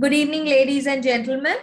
Good evening, ladies and gentlemen.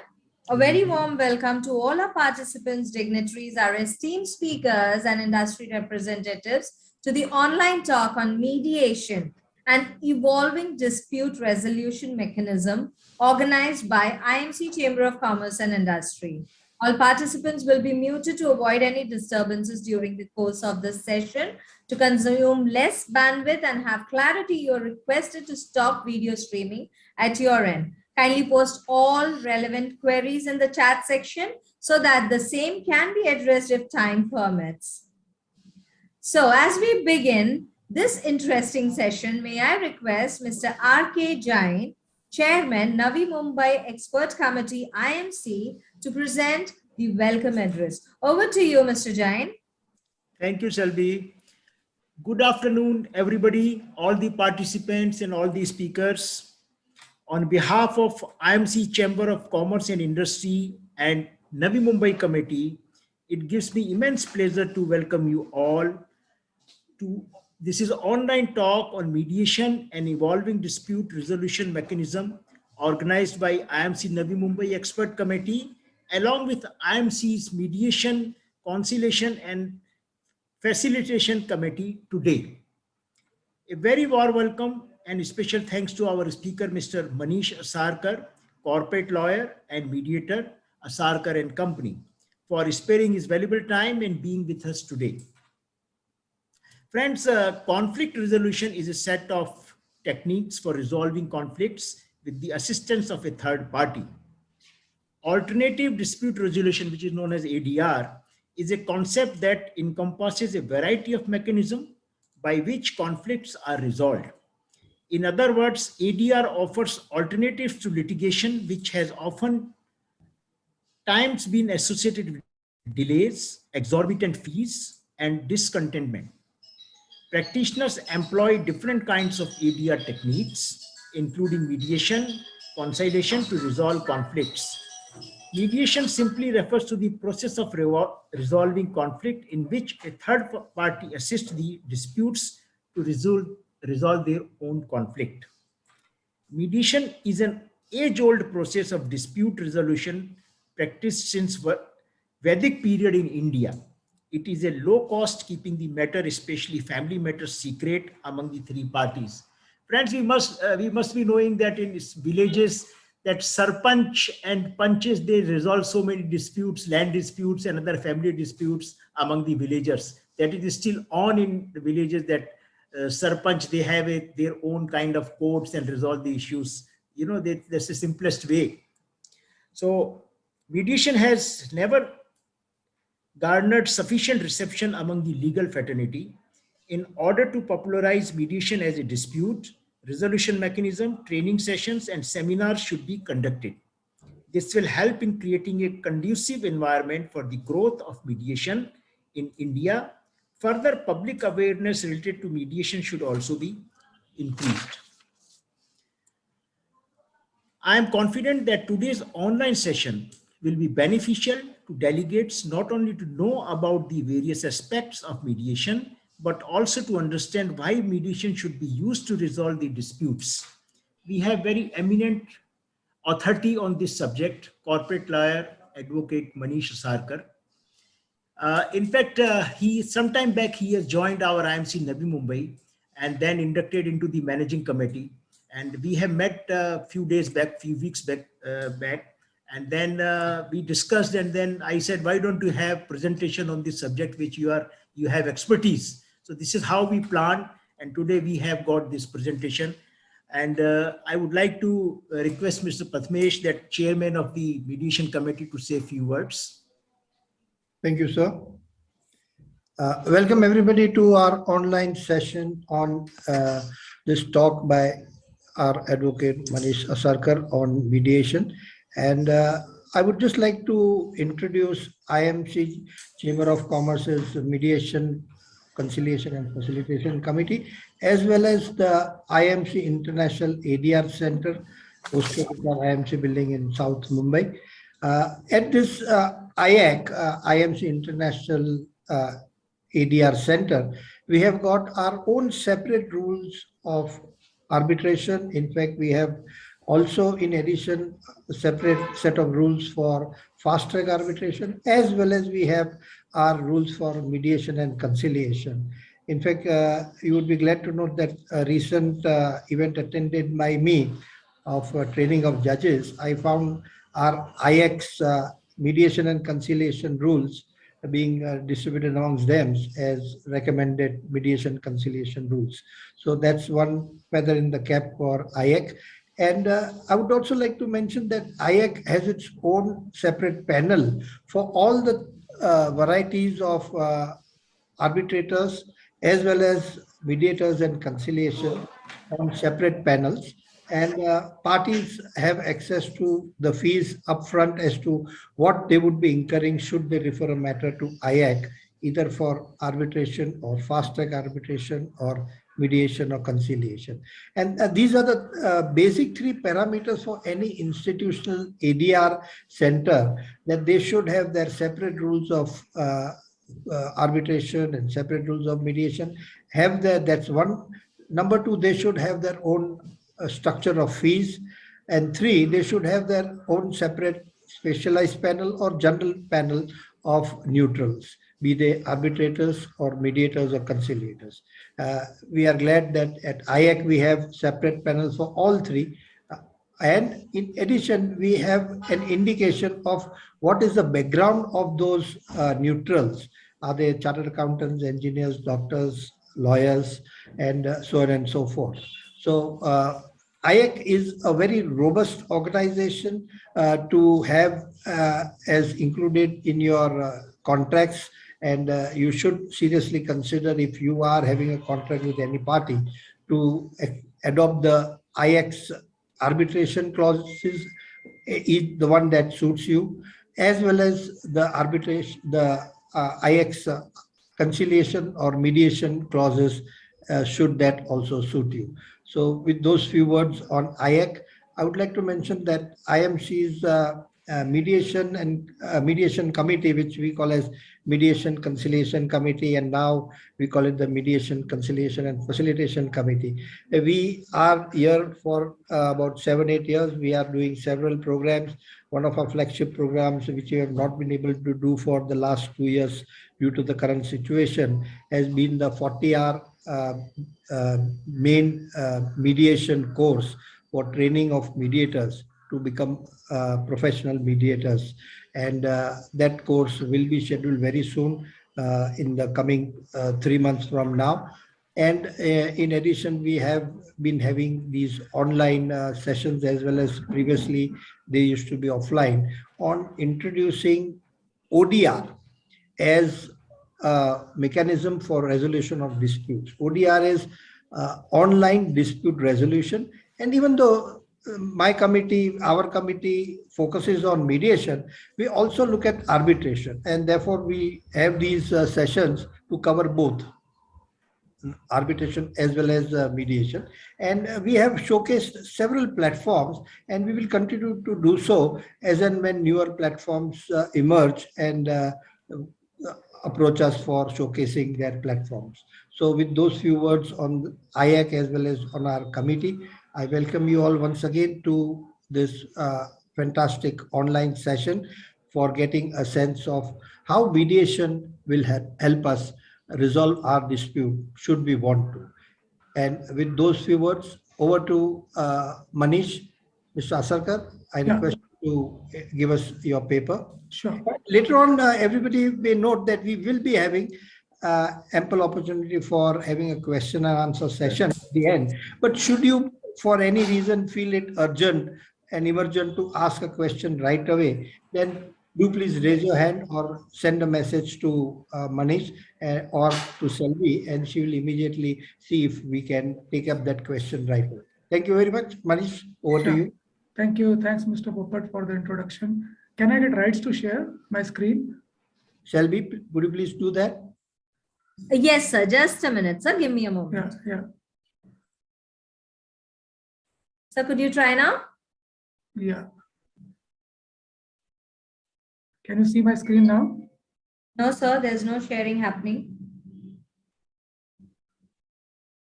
A very warm welcome to all our participants, dignitaries, our esteemed speakers, and industry representatives to the online talk on mediation and evolving dispute resolution mechanism organized by IMC Chamber of Commerce and Industry. All participants will be muted to avoid any disturbances during the course of this session. To consume less bandwidth and have clarity, you are requested to stop video streaming at your end. Kindly post all relevant queries in the chat section so that the same can be addressed if time permits. So as we begin this interesting session, may I request Mr. R.K. Jain, Chairman, Navi Mumbai Expert Committee, IMC, to present the welcome address. Over to you, Mr. Jain. Thank you, Selvi. Good afternoon, everybody, all the participants and all the speakers. On behalf of IMC Chamber of Commerce and Industry and Navi Mumbai Committee, it gives me immense pleasure to welcome you all to this is an online talk on mediation and evolving dispute resolution mechanism organized by IMC Navi Mumbai Expert Committee along with IMC's Mediation, Conciliation and Facilitation Committee today. A very warm welcome and special thanks to our speaker, Mr. Manish Asarkar, corporate lawyer and mediator, Asarkar and Company, for sparing his valuable time and being with us today. Friends, conflict resolution is a set of techniques for resolving conflicts with the assistance of a third party. Alternative dispute resolution, which is known as ADR, is a concept that encompasses a variety of mechanisms by which conflicts are resolved. In other words, ADR offers alternatives to litigation, which has often times been associated with delays, exorbitant fees, and discontentment. Practitioners employ different kinds of ADR techniques, including mediation, conciliation to resolve conflicts. Mediation simply refers to the process of resolving conflict in which a third party assists the disputes to resolve their own conflict. Mediation is an age-old process of dispute resolution practiced since Vedic period in India. It is a low cost, keeping the matter, especially family matters, secret among the three parties. Friends, we must be knowing that in villages that sarpanch and panches, they resolve so many disputes, land disputes and other family disputes among the villagers. That it is still on in the villages that sarpanch, they have their own kind of courts and resolve the issues. You know, that's the simplest way. So mediation has never garnered sufficient reception among the legal fraternity. In order to popularize mediation as a dispute resolution mechanism, training sessions and seminars should be conducted. This will help in creating a conducive environment for the growth of mediation in India. Further, public awareness related to mediation should also be increased. I am confident that today's online session will be beneficial to delegates not only to know about the various aspects of mediation, but also to understand why mediation should be used to resolve the disputes. We have very eminent authority on this subject, corporate lawyer, advocate Manish Asarkar. In fact, sometime back, he has joined our IMC Navi Mumbai and then inducted into the managing committee. And we have met a few weeks back, and then we discussed, and then I said, why don't you have presentation on this subject, which you have expertise. So this is how we planned. And today we have got this presentation. And I would like to request Mr. Pathmesh, that chairman of the mediation committee, to say a few words. Thank you, sir. Welcome everybody to our online session on this talk by our advocate Manish Asarkar on mediation. And I would just like to introduce IMC Chamber of Commerce's Mediation, Conciliation and Facilitation Committee, as well as the IMC International ADR Center, hosted in our IMC building in South Mumbai. At this IAC, IMC International ADR Center, we have got our own separate rules of arbitration. In fact, we have Also, in addition, a separate set of rules for fast track arbitration, as well as we have our rules for mediation and conciliation. In fact, you would be glad to note that a recent event attended by me of training of judges, I found our IX mediation and conciliation rules being distributed amongst them as recommended mediation conciliation rules. So that's one feather in the cap for IAC. And I would also like to mention that IAC has its own separate panel for all the varieties of arbitrators as well as mediators and conciliation on separate panels. And parties have access to the fees upfront as to what they would be incurring should they refer a matter to IAC, either for arbitration or fast track arbitration or mediation or conciliation. And these are the basic three parameters for any institutional ADR center, that they should have their separate rules of arbitration and separate rules of mediation. Have their, that's one. Number two, they should have their own structure of fees. And three, they should have their own separate specialized panel or general panel of neutrals, be they arbitrators or mediators or conciliators. We are glad that at IAC we have separate panels for all three. And in addition, we have an indication of what is the background of those neutrals. Are they chartered accountants, engineers, doctors, lawyers, and so on and so forth. So IAC is a very robust organization to have as included in your contracts, and you should seriously consider, if you are having a contract with any party, to adopt the IAC's arbitration clauses, is the one that suits you, as well as the arbitration, the IAC's conciliation or mediation clauses, should that also suit you. So with those few words on IAC, I would like to mention that IMC's mediation and mediation committee, which we call as Mediation Conciliation Committee, and now we call it the Mediation Conciliation and Facilitation Committee. We are here for about 7-8 years. We are doing several programs. One of our flagship programs, which we have not been able to do for the last 2 years due to the current situation, has been the 40-hour main mediation course for training of mediators to become professional mediators. And that course will be scheduled very soon in the coming 3 months from now. And in addition, we have been having these online sessions, as well as previously they used to be offline, on introducing ODR as a mechanism for resolution of disputes. ODR is online dispute resolution. And even though my committee, our committee focuses on mediation, we also look at arbitration. And therefore, we have these sessions to cover both arbitration as well as mediation. And we have showcased several platforms, and we will continue to do so as and when newer platforms emerge and approach us for showcasing their platforms. So with those few words on IAC as well as on our committee, I welcome you all once again to this fantastic online session for getting a sense of how mediation will help us resolve our dispute should we want to. And with those few words, over to Manish. Mr. Asarkar, I request you to give us your paper. Sure. Later on, everybody may note that we will be having ample opportunity for having a question and answer session at the end. But should you, for any reason, feel it urgent and emergent to ask a question right away, then do please raise your hand or send a message to Manish or to Selvi, and she will immediately see if we can take up that question right away. Thank you very much. Manish, over to you. Thank you. Thanks, Mr. Popat, for the introduction. Can I get rights to share my screen? Selvi, would you please do that? Yes, sir. Just a minute, sir. Give me a moment. Yeah. Sir, could you try now? Yeah. Can you see my screen now? No, sir. There's no sharing happening.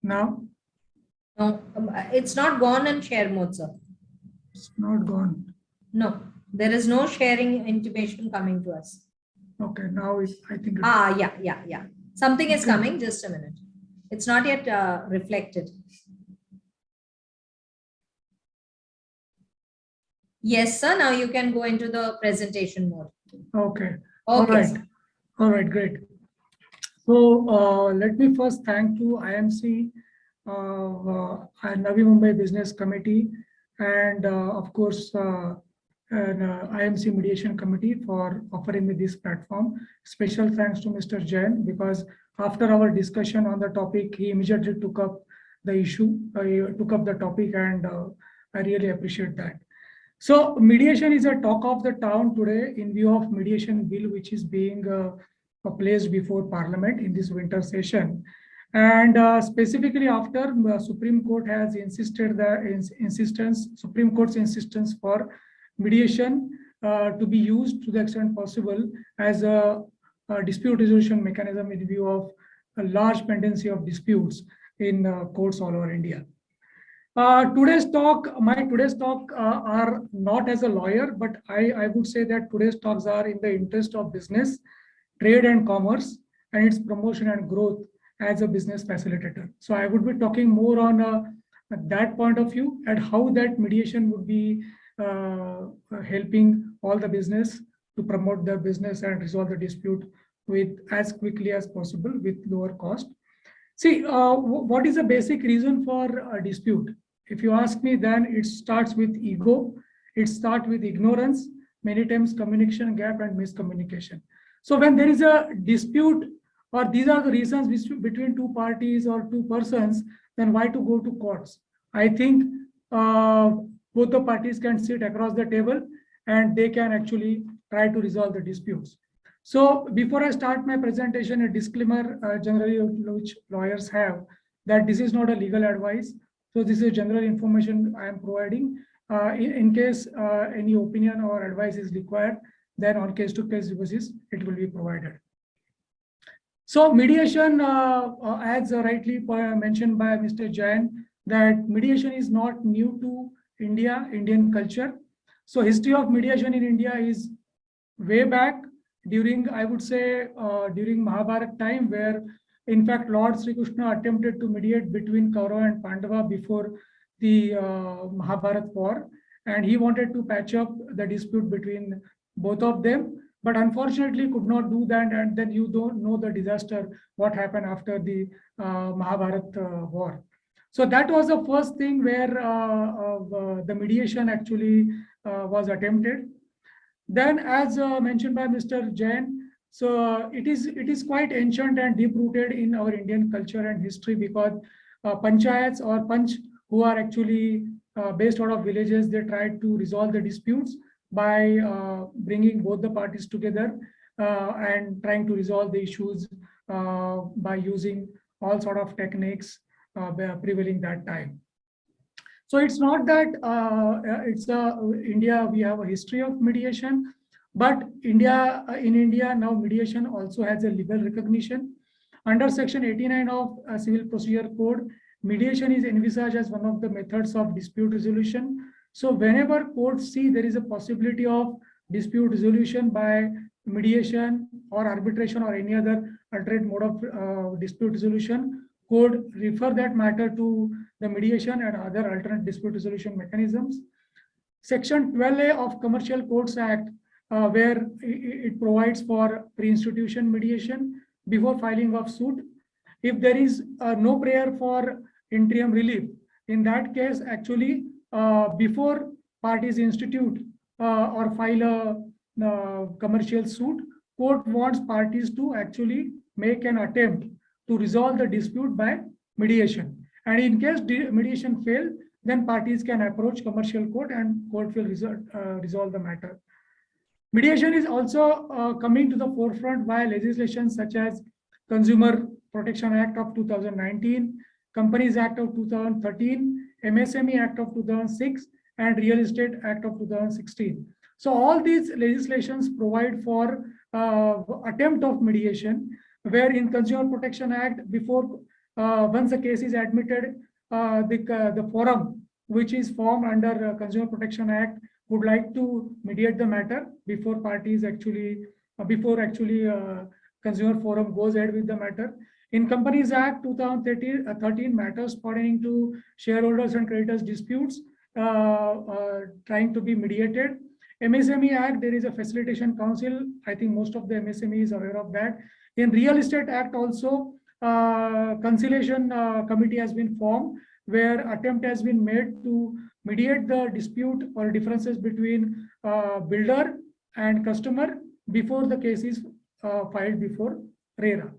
Now? No, it's not gone in share mode, sir. It's not gone. No, there is no sharing intimation coming to us. Okay, now I think. Yeah. Something is Okay. coming. Just a minute. It's not yet reflected. Yes, sir. Now you can go into the presentation mode. Okay. All Okay. right. sir. All right, great. So let me first thank to IMC and Navi Mumbai Business Committee and of course IMC Mediation Committee for offering me this platform. Special thanks to Mr. Jain, because after our discussion on the topic, he immediately took up the issue, took up the topic, and I really appreciate that. So mediation is a talk of the town today in view of mediation bill, which is being placed before Parliament in this winter session. And specifically after Supreme Court has insisted Supreme Court's insistence for mediation to be used to the extent possible as a dispute resolution mechanism in view of a large pendency of disputes in courts all over India. My today's talk are not as a lawyer, but I would say that today's talks are in the interest of business, trade and commerce, and its promotion and growth as a business facilitator. So I would be talking more on that point of view and how that mediation would be helping all the business to promote their business and resolve the dispute with as quickly as possible with lower cost. See, what is the basic reason for a dispute? If you ask me, then it starts with ego, it starts with ignorance, many times communication gap and miscommunication. So when there is a dispute, or these are the reasons between two parties or two persons, then why to go to courts? I think both the parties can sit across the table and they can actually try to resolve the disputes. So before I start my presentation, a disclaimer generally which lawyers have, that this is not a legal advice. So this is general information I am providing. In case any opinion or advice is required, then on case-to-case basis, it will be provided. So mediation, as rightly mentioned by Mr. Jain, that mediation is not new to Indian culture. So history of mediation in India is way back during, I would say, during Mahabharata time, where in fact Lord Sri Krishna attempted to mediate between Kaurava and Pandava before the Mahabharata war, and he wanted to patch up the dispute between both of them, but unfortunately could not do that. And then you don't know the disaster what happened after the Mahabharata war. So that was the first thing where the mediation actually was attempted. Then, as mentioned by Mr. Jain, so it is quite ancient and deep-rooted in our Indian culture and history, because panchayats or panch, who are actually based out of villages, they tried to resolve the disputes by bringing both the parties together and trying to resolve the issues by using all sort of techniques prevailing that time. So it's not that India, we have a history of mediation, but in India now mediation also has a legal recognition. Under Section 89 of Civil Procedure Code, mediation is envisaged as one of the methods of dispute resolution. So whenever courts see there is a possibility of dispute resolution by mediation or arbitration or any other alternate mode of dispute resolution, could refer that matter to the mediation and other alternate dispute resolution mechanisms. Section 12A of Commercial Courts Act, where it provides for pre-institution mediation before filing of suit. If there is no prayer for interim relief, in that case, actually, before parties institute or file a commercial suit, court wants parties to actually make an attempt to resolve the dispute by mediation. And in case mediation fails, then parties can approach commercial court and court will resolve the matter. Mediation is also coming to the forefront via legislation such as Consumer Protection Act of 2019, Companies Act of 2013, MSME Act of 2006, and Real Estate Act of 2016. So all these legislations provide for attempt of mediation, where in Consumer Protection Act, before once a case is admitted, the forum which is formed under Consumer Protection Act, would like to mediate the matter before parties actually, Consumer Forum goes ahead with the matter. In Companies Act 2013, matters pertaining to shareholders and creditors disputes trying to be mediated. MSME Act, there is a facilitation council. I think most of the MSMEs are aware of that. In Real Estate Act also, conciliation committee has been formed, where attempt has been made to mediate the dispute or differences between builder and customer before the case is filed before RERA.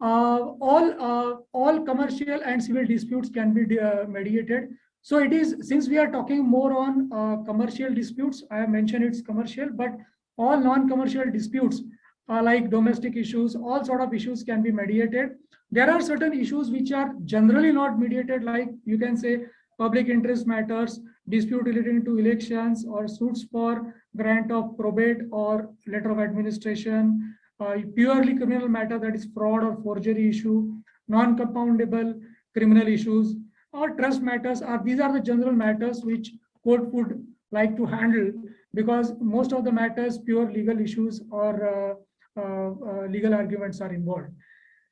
All commercial and civil disputes can be mediated. So it is, since we are talking more on commercial disputes, I have mentioned it's commercial, but all non-commercial disputes like domestic issues, all sort of issues can be mediated. There are certain issues which are generally not mediated, like you can say public interest matters, dispute relating to elections, or suits for grant of probate or letter of administration, purely criminal matter, that is fraud or forgery issue, non-compoundable criminal issues, or trust matters. These are the general matters which court would like to handle, because most of the matters, pure legal issues or legal arguments are involved.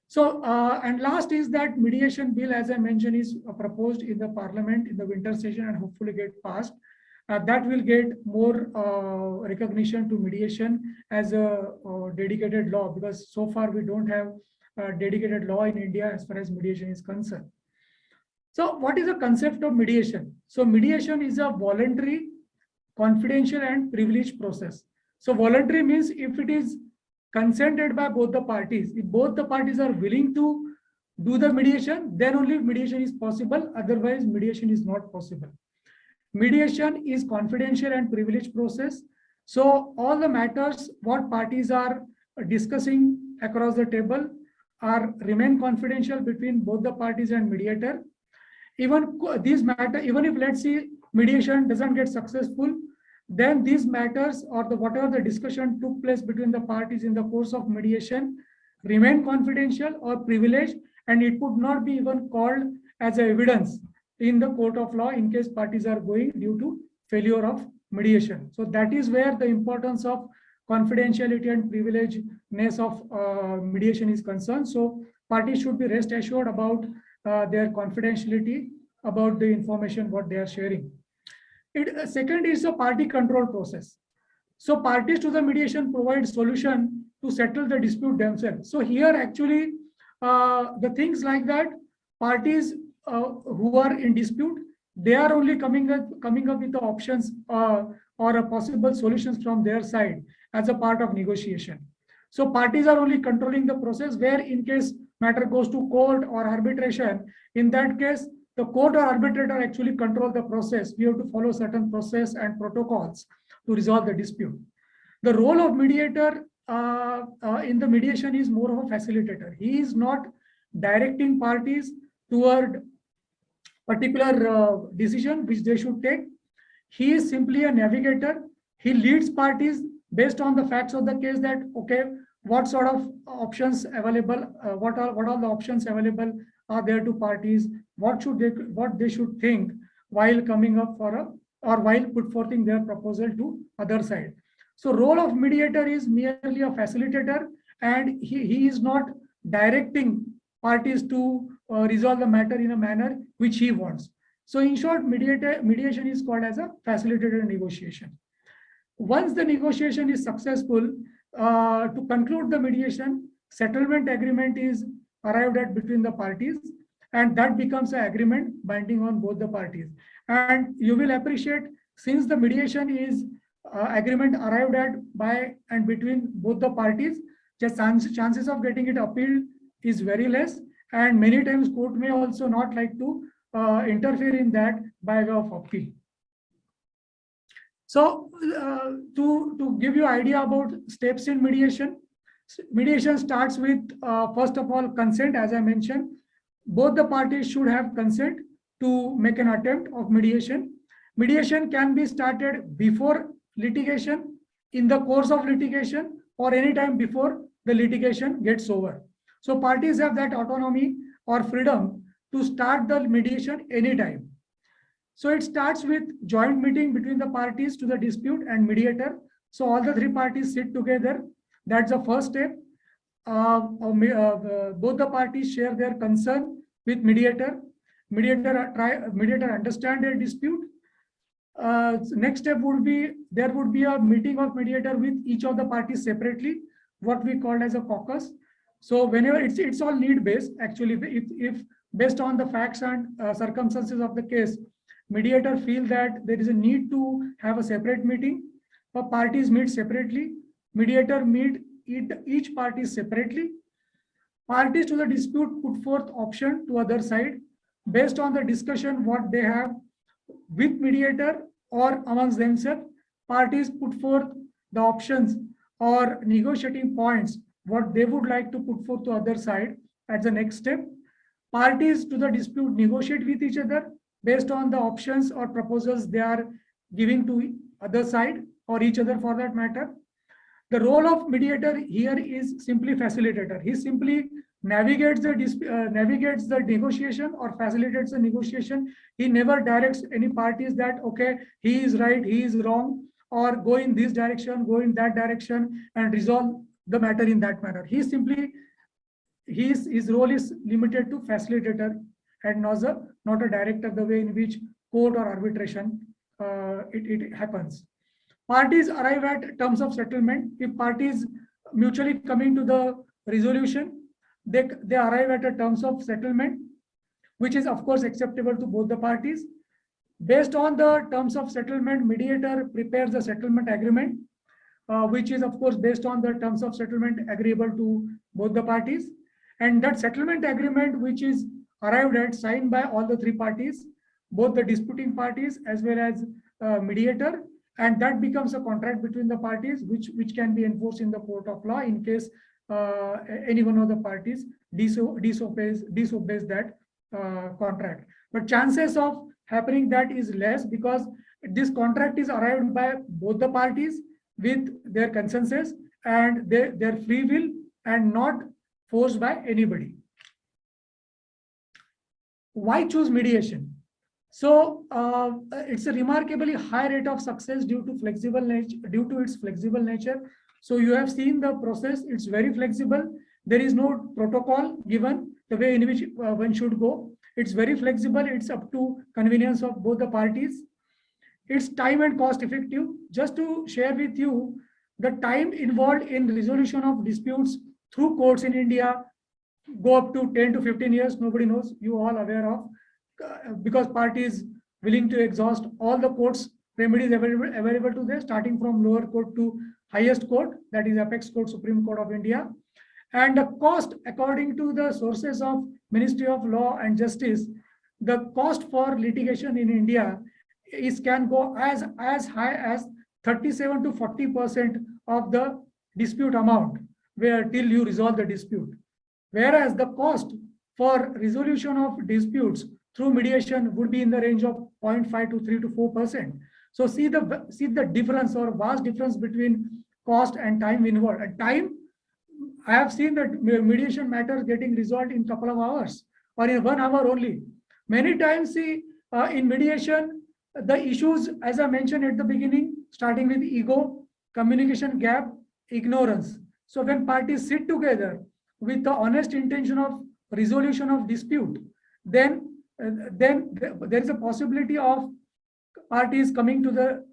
So, and last is that mediation bill, as I mentioned, is proposed in the parliament in the winter session and hopefully get passed. That will get more recognition to mediation as a dedicated law, because so far we don't have a dedicated law in India as far as mediation is concerned. So what is the concept of mediation? So mediation is a voluntary, confidential and privileged process. So voluntary means if it is consented by both the parties, if both the parties are willing to do the mediation, then only mediation is possible. Otherwise, mediation is not possible. Mediation is confidential and privileged process. So all the matters what parties are discussing across the table remain confidential between both the parties and mediator. Even these matter, even if let's say mediation doesn't get successful, then these matters or whatever the discussion took place between the parties in the course of mediation remain confidential or privileged, and it would not be even called as evidence in the court of law in case parties are going due to failure of mediation. So that is where the importance of confidentiality and privilegedness of mediation is concerned. So parties should be rest assured about their confidentiality about the information what they are sharing. Second is a party control process. So parties to the mediation provide solution to settle the dispute themselves. So here actually the things like that, parties who are in dispute, they are only coming up with the options or possible solutions from their side as a part of negotiation. So parties are only controlling the process, where in case matter goes to court or arbitration, in that case, the court or arbitrator actually control the process. We have to follow certain process and protocols to resolve the dispute. The role of mediator in the mediation is more of a facilitator. He is not directing parties toward particular decision which they should take. He is simply a navigator. He leads parties based on the facts of the case, that okay, what sort of options available, what are the options available are there to parties, what they should think while coming up for while put forthing their proposal to other side. So role of mediator is merely a facilitator, and he is not directing parties to resolve the matter in a manner which he wants. So in short, mediation is called as a facilitated negotiation. Once the negotiation is successful, to conclude the mediation, settlement agreement is arrived at between the parties, and that becomes an agreement binding on both the parties. And you will appreciate, since the mediation is agreement arrived at by and between both the parties, the chances of getting it appealed is very less, and many times court may also not like to interfere in that by way of appeal. So to give you idea about steps in mediation, mediation starts with first of all consent. As I mentioned, both the parties should have consent to make an attempt of mediation. Mediation can be started before litigation, in the course of litigation, or any time before the litigation gets over. So parties have that autonomy or freedom to start the mediation anytime. So it starts with joint meeting between the parties to the dispute and mediator. So all the three parties sit together. That's the first step. Both the parties share their concern with mediator. Mediator understand their dispute. Next step would be there would be a meeting of mediator with each of the parties separately, what we call as a caucus. So whenever it's all need based actually. If based on the facts and circumstances of the case, mediator feel that there is a need to have a separate meeting, or parties meet separately, mediator meet each party separately. Parties to the dispute put forth option to other side based on the discussion what they have with mediator or amongst themselves. Parties put forth the options or negotiating points what they would like to put forth to other side as the next step. Parties to the dispute negotiate with each other based on the options or proposals they are giving to other side or each other for that matter. The role of mediator here is simply facilitator. He simply navigates the negotiation or facilitates the negotiation. He never directs any parties that, okay, he is right, he is wrong, or go in this direction, go in that direction, and resolve the matter in that manner. He simply, his role is limited to facilitator and not a director, the way in which court or arbitration it happens. Parties arrive at terms of settlement. If parties mutually coming to the resolution, they arrive at a terms of settlement, which is of course acceptable to both the parties. Based on the terms of settlement, mediator prepares the settlement agreement, which is of course based on the terms of settlement agreeable to both the parties. And that settlement agreement, which is arrived at, signed by all the three parties, both the disputing parties as well as mediator, and that becomes a contract between the parties, which can be enforced in the court of law in case any one of the parties disobeys that contract. But chances of happening that is less, because this contract is arrived by both the parties with their consensus and their free will and not forced by anybody. Why choose mediation? So it's a remarkably high rate of success due to its flexible nature. So you have seen the process, it's very flexible. There is no protocol given the way in which one should go. It's very flexible. It's up to convenience of both the parties. It's time and cost effective. Just to share with you, the time involved in resolution of disputes through courts in India go up to 10 to 15 years. Nobody knows, you all aware of, because parties willing to exhaust all the courts remedies available to them, starting from lower court to highest court, that is apex court, Supreme Court of India. And the cost, according to the sources of Ministry of Law and Justice, the cost for litigation in India can go as high as 37 to 40% of the dispute amount, where till you resolve the dispute. Whereas the cost for resolution of disputes through mediation would be in the range of 0.5 to 3 to 4%. So see the difference or vast difference between cost and time involved. At time, I have seen that mediation matters getting resolved in a couple of hours or in 1 hour only. Many times, see, in mediation, the issues, as I mentioned at the beginning, starting with ego, communication gap, ignorance. So when parties sit together with the honest intention of resolution of dispute, then there is a possibility of parties coming to the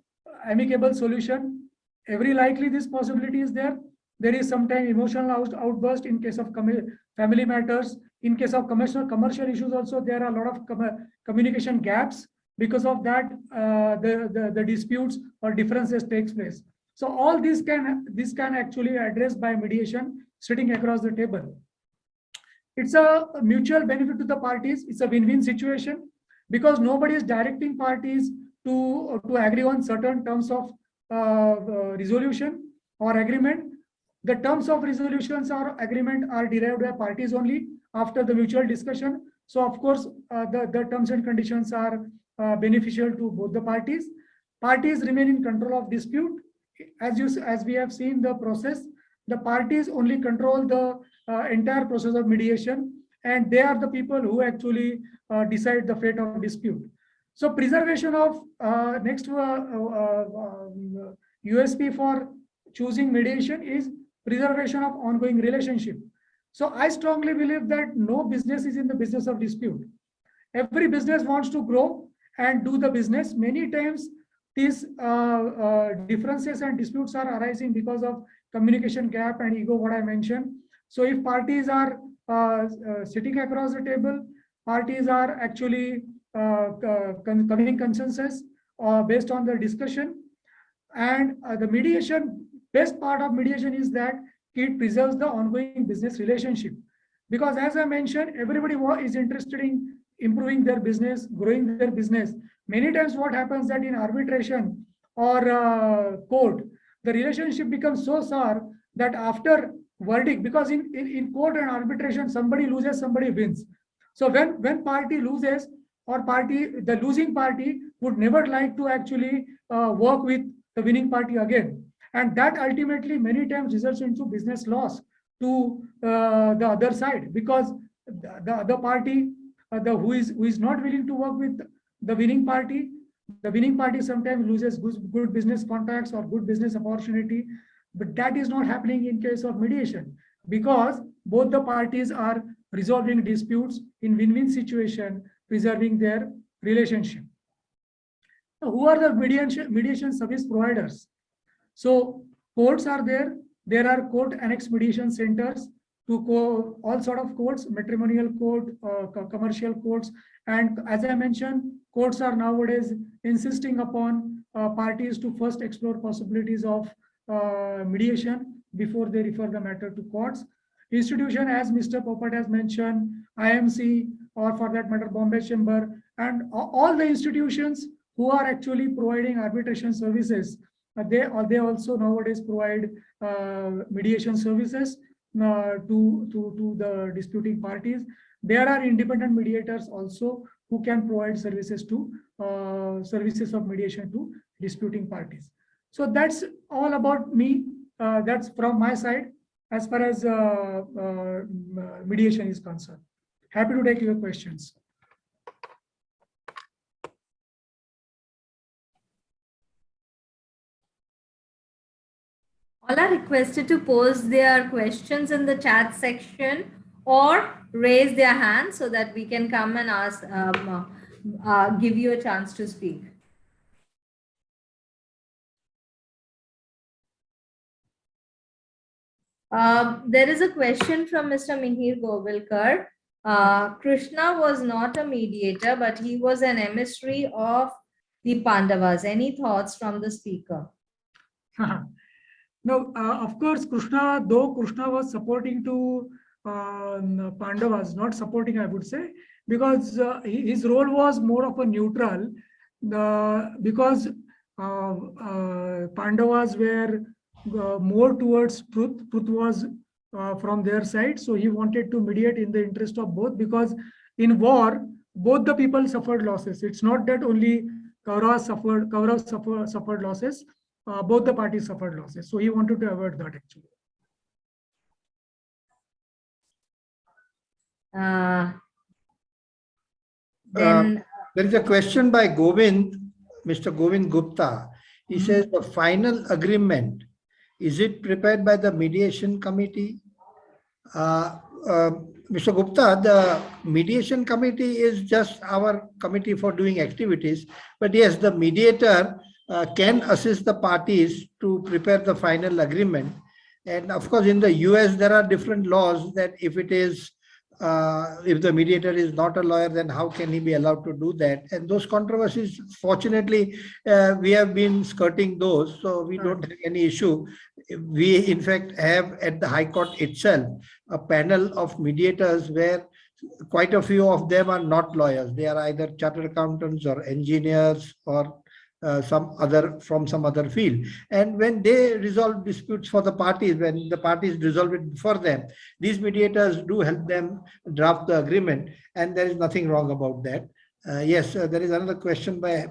amicable solution. Very likely this possibility is there. There is sometimes emotional outburst in case of family matters. In case of commercial issues also, there are a lot of communication gaps. Because of that, the disputes or differences takes place. So all this can actually address by mediation sitting across the table. It's a mutual benefit to the parties. It's a win-win situation because nobody is directing parties to agree on certain terms of resolution or agreement. The terms of resolutions or agreement are derived by parties only after the mutual discussion. So of course, the terms and conditions are beneficial to both the parties. Parties remain in control of dispute. As we have seen the process, the parties only control the entire process of mediation, and they are the people who actually decide the fate of dispute. So preservation of next USP for choosing mediation is preservation of ongoing relationship. So I strongly believe that no business is in the business of dispute. Every business wants to grow and do the business. Many times these differences and disputes are arising because of communication gap and ego, what I mentioned. So if parties are sitting across the table, parties are actually coming consensus based on the discussion, and the mediation, best part of mediation is that it preserves the ongoing business relationship. Because as I mentioned, everybody is interested in improving their business, growing their business. Many times what happens that in arbitration or court, the relationship becomes so sour that after verdict, because in court and arbitration, somebody loses, somebody wins. So when party loses, or the losing party would never like to actually work with the winning party again. And that ultimately many times results into business loss to the other side, because the other party, who is not willing to work with the winning party, the winning party sometimes loses good business contacts or good business opportunity. But that is not happening in case of mediation, because both the parties are resolving disputes in win-win situation, preserving their relationship. Now, who are the mediation service providers? So courts are there. There are court annex mediation centers to all sort of courts, matrimonial court, commercial courts. And as I mentioned, courts are nowadays insisting upon parties to first explore possibilities of mediation before they refer the matter to courts. Institution, as Mr. Popat has mentioned, IMC, or for that matter, Bombay Chamber, and all the institutions who are actually providing arbitration services, they also nowadays provide mediation services to the disputing parties. There are independent mediators also who can provide services of mediation to disputing parties. So that's all about me. That's from my side as far as mediation is concerned. Happy to take your questions. All are requested to pose their questions in the chat section or raise their hand so that we can come and ask, give you a chance to speak. There is a question from Mr. Mihir Govilkar. Krishna was not a mediator, but he was an emissary of the Pandavas. Any thoughts from the speaker? No, of course, though Krishna was supporting to Pandavas, not supporting, I would say, because his role was more of a neutral, because Pandavas were more towards truth. Truth was from their side. So he wanted to mediate in the interest of both, because in war, both the people suffered losses. It's not that only Kauravas suffered losses. Both the parties suffered losses. So he wanted to avoid that actually. There is a question by Mr. Govind Gupta. He says the final agreement, is it prepared by the mediation committee? Mr. Gupta, the mediation committee is just our committee for doing activities. But yes, the mediator can assist the parties to prepare the final agreement. And of course, in the US, there are different laws that if the mediator is not a lawyer, then how can he be allowed to do that? And those controversies, fortunately, we have been skirting those, so we don't have any issue. We, in fact, have at the High Court itself a panel of mediators where quite a few of them are not lawyers. They are either chartered accountants or engineers or from some other field. And when they resolve disputes for the parties, when the parties resolve it before them, these mediators do help them draft the agreement, and there is nothing wrong about that. Yes, there is another question by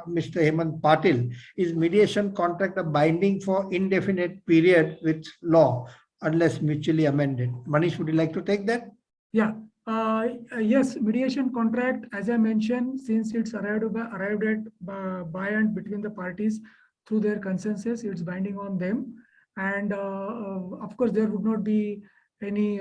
Mr. Hemant Patil. Is mediation contract a binding for indefinite period with law unless mutually amended? Manish, would you like to take that? Yeah. Yes, mediation contract, as I mentioned, since it's arrived at by and between the parties through their consensus, it's binding on them. And of course, there would not be any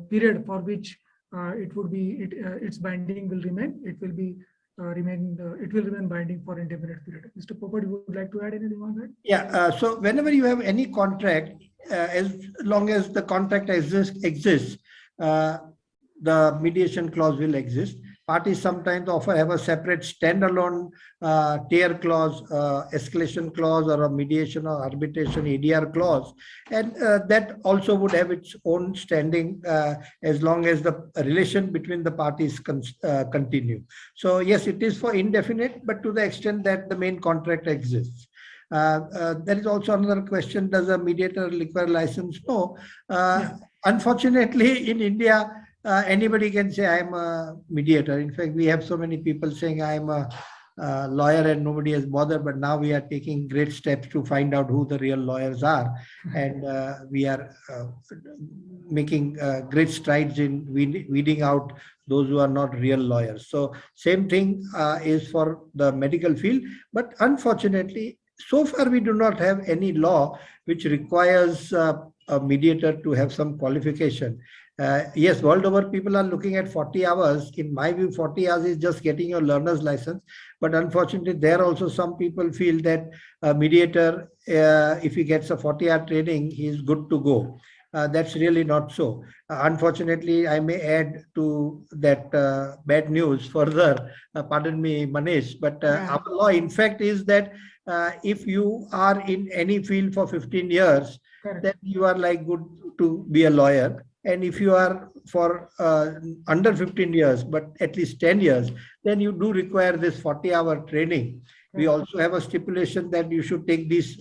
period for which its binding will remain. It will be it will remain binding for indefinite period. Mr. Popat, you would like to add anything on that? Yeah, so whenever you have any contract, as long as the contract exists, the mediation clause will exist. Parties sometimes often have a separate standalone tier clause, escalation clause, or a mediation or arbitration ADR clause. And that also would have its own standing as long as the relation between the parties continue. So yes, it is for indefinite, but to the extent that the main contract exists. There is also another question, does a mediator require license? No. Unfortunately, in India, anybody can say I'm a mediator. In fact, we have so many people saying I'm a lawyer and nobody has bothered, but now we are taking great steps to find out who the real lawyers are. And we are making great strides in weeding out those who are not real lawyers. So same thing is for the medical field. But unfortunately, so far we do not have any law which requires a mediator to have some qualification. Yes, world over people are looking at 40 hours. In my view, 40 hours is just getting your learner's license. But unfortunately, there also some people feel that a mediator, if he gets a 40-hour training, he is good to go. That's really not so. Unfortunately, I may add to that bad news further. Pardon me, Manish, but our law, in fact, is that if you are in any field for 15 years, then you are like good to be a lawyer. And if you are for under 15 years, but at least 10 years, then you do require this 40-hour training. We also have a stipulation that you should take these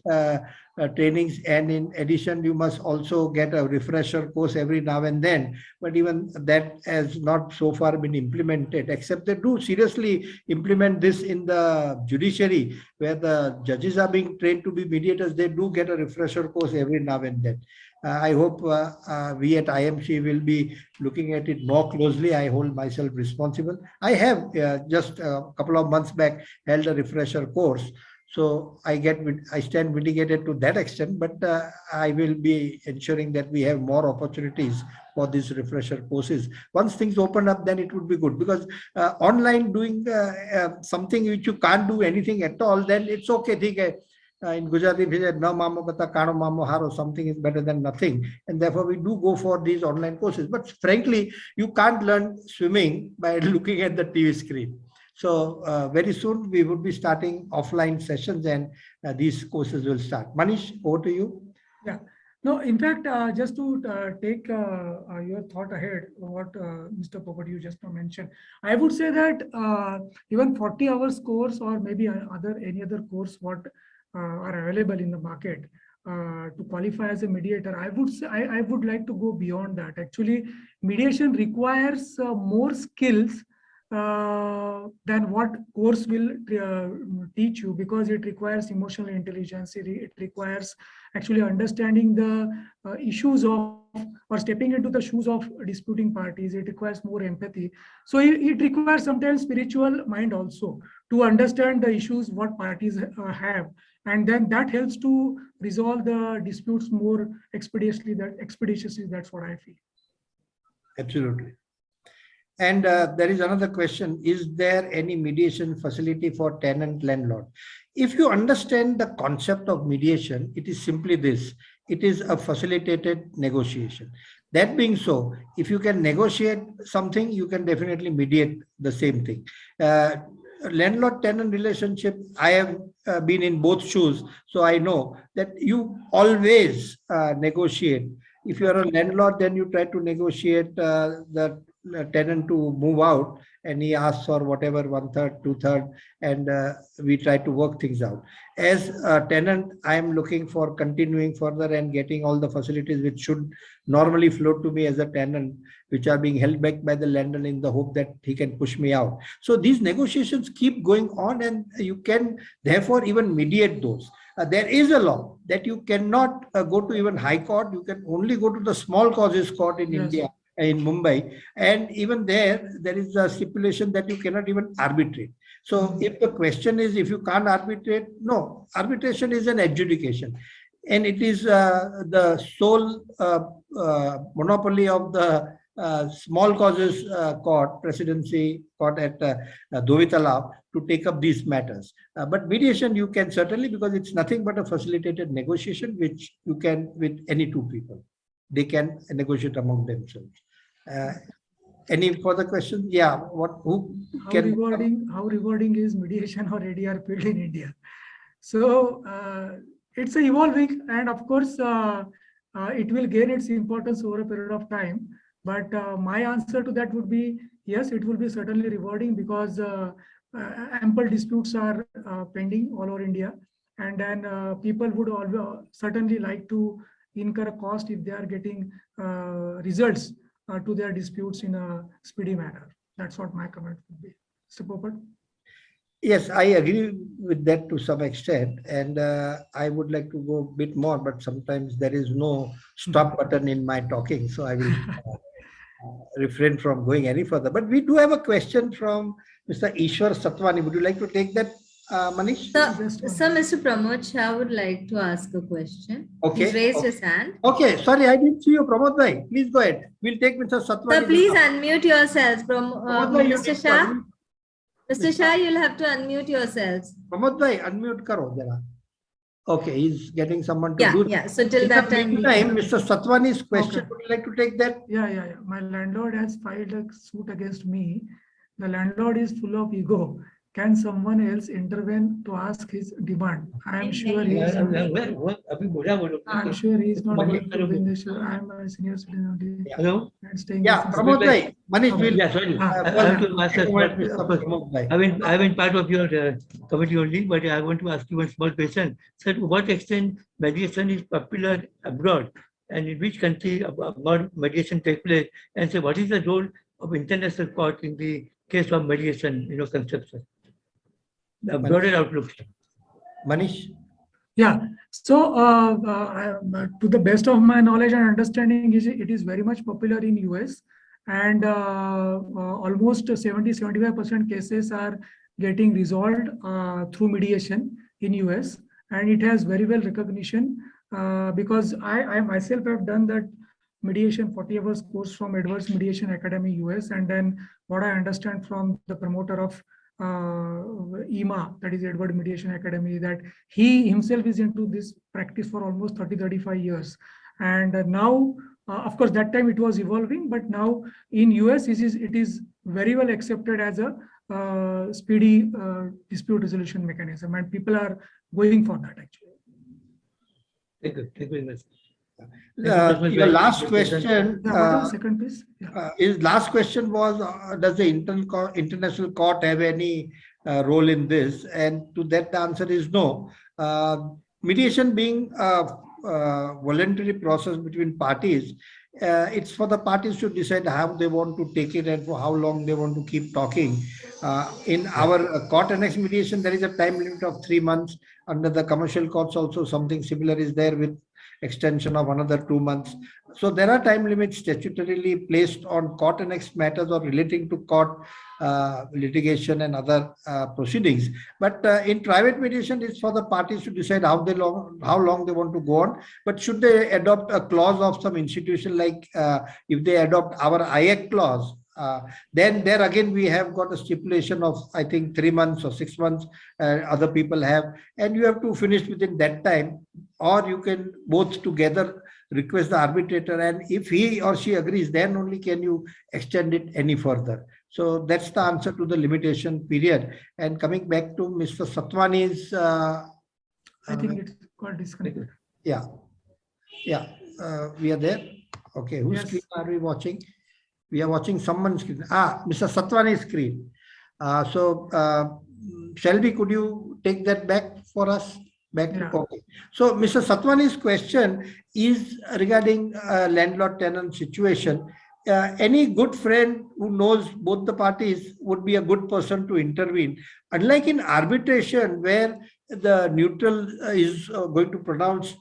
trainings, and in addition, you must also get a refresher course every now and then. But even that has not so far been implemented, except they do seriously implement this in the judiciary, where the judges are being trained to be mediators. They do get a refresher course every now and then. I hope we at IMC will be looking at it more closely. I hold myself responsible. I have just a couple of months back held a refresher course. So I stand vindicated to that extent, but I will be ensuring that we have more opportunities for these refresher courses. Once things open up, then it would be good, because online doing something which you can't do anything at all, then it's okay. In Gujarati, we said, no mamo kata kano mamo haro, something is better than nothing. And therefore, we do go for these online courses. But frankly, you can't learn swimming by looking at the TV screen. So very soon, we would be starting offline sessions, and these courses will start. Manish, over to you. Yeah. No, in fact, just to take your thought ahead, what Mr. Popat you just mentioned, I would say that even 40 hours course, or maybe any other course, what are available in the market to qualify as a mediator, I would say I would like to go beyond that. Actually, mediation requires more skills than what course will teach you, because it requires emotional intelligence. It requires actually understanding the issues of, or stepping into the shoes of disputing parties. It requires more empathy. So it requires sometimes spiritual mind also to understand the issues what parties have. And then that helps to resolve the disputes more expeditiously. That's what I feel. Absolutely. And there is another question. Is there any mediation facility for tenant landlord? If you understand the concept of mediation, it is simply this. It is a facilitated negotiation. That being so, if you can negotiate something, you can definitely mediate the same thing. Landlord-tenant relationship, I have been in both shoes, so I know that you always negotiate. If you are a landlord, then you try to negotiate the tenant to move out, and he asks for whatever 1/3, 2/3, and we try to work things out. As a tenant, I am looking for continuing further and getting all the facilities which should normally flow to me as a tenant, which are being held back by the landlord in the hope that he can push me out. So these negotiations keep going on, and you can therefore even mediate those. There is a law that you cannot go to even High Court. You can only go to the small causes court in India, in Mumbai, and even there is a stipulation that you cannot even arbitrate. So if the question is, if you can't arbitrate, no, arbitration is an adjudication, and it is the sole monopoly of the small causes court, presidency court at Dovitala, to take up these matters. But mediation you can certainly, because it's nothing but a facilitated negotiation which you can with any two people. They can negotiate among themselves. Any further questions? Yeah, who How can? rewarding is mediation or ADR field in India? So it's evolving, and of course it will gain its importance over a period of time. But my answer to that would be yes, it will be certainly rewarding, because ample disputes are pending all over India, and then people would certainly like to incur a cost if they are getting results to their disputes in a speedy manner. That's what my comment would be. Mr. Popat? Yes, I agree with that to some extent, and I would like to go a bit more, but sometimes there is no stop button in my talking, so I will refrain from going any further. But we do have a question from Mr. Ishwar Satwani. Would you like to take that, Manish? So, Mr. Pramod Shah would like to ask a question. Okay, He's raised okay. his hand. Okay, sorry, I didn't see you, Pramod bhai. Please go ahead. We'll take Mr. Satwani. So please unmute yourselves. Pramod bhai, you Mr. need to Shah? unmute. Mr. Shah, you'll have to unmute yourselves. Pramod bhai, unmute karo jara. Okay, he's getting someone to Yeah, do. yeah. So till In that the time. meantime, Mr. Satwani's question, Okay. would you like to take that? Yeah. My landlord has filed a suit against me. The landlord is full of ego. Can someone else intervene to ask his demand? I am sure he is. I'm sure he is not going to win this. I am a senior citizen only Hello? and staying. Yeah, with Pramod his- bhai, Manish will. Yeah, sorry. Ah, I want to ask a small Mr. Pramod bhai. I've been part of your committee only, but I want to ask you one small question. Sir, to what extent mediation is popular abroad, and in which country abroad mediation takes place? And so, what is the role of international court in the case of mediation? Conception. The broader outlook. Manish? Yeah. So to the best of my knowledge and understanding, it is very much popular in US, and almost 70-75% cases are getting resolved through mediation in US, and it has very well recognition because I myself have done that mediation 40 hours course from Edwards Mediation Academy US, and then what I understand from the promoter of EMA, that is Edward Mediation Academy, that he himself is into this practice for almost 30-35 years. And now, of course, that time it was evolving, but now in US, it is very well accepted as a speedy dispute resolution mechanism, and people are going for that actually. Thank you. Thank you very much. Your last question Yeah, what was the second piece? Yeah. his last question was, does the international court have any role in this? And to that, the answer is no. Mediation being a voluntary process between parties, it's for the parties to decide how they want to take it and for how long they want to keep talking. In our court annex mediation, there is a time limit of 3 months. Under the commercial courts also something similar is there with extension of another 2 months. So there are time limits statutorily placed on court annex matters or relating to court litigation and other proceedings. But in private mediation, it's for the parties to decide how long they want to go on. But should they adopt a clause of some institution, like if they adopt our IAC clause, then there again we have got a stipulation of, I think, 3 months or 6 months. Other people have, and you have to finish within that time, or you can both together request the arbitrator, and if he or she agrees, then only can you extend it any further. So that's the answer to the limitation period. And coming back to Mr. Satwani's, I think it's got disconnected. yeah, we are there. Okay, whose Yes. screen are we watching? We are watching someone's screen. Mr. Satwani's screen. Shelby, could you take that back for us? Yeah. Okay. So Mr. Satwani's question is regarding landlord-tenant situation. Any good friend who knows both the parties would be a good person to intervene. Unlike in arbitration, where the neutral is going to pronounce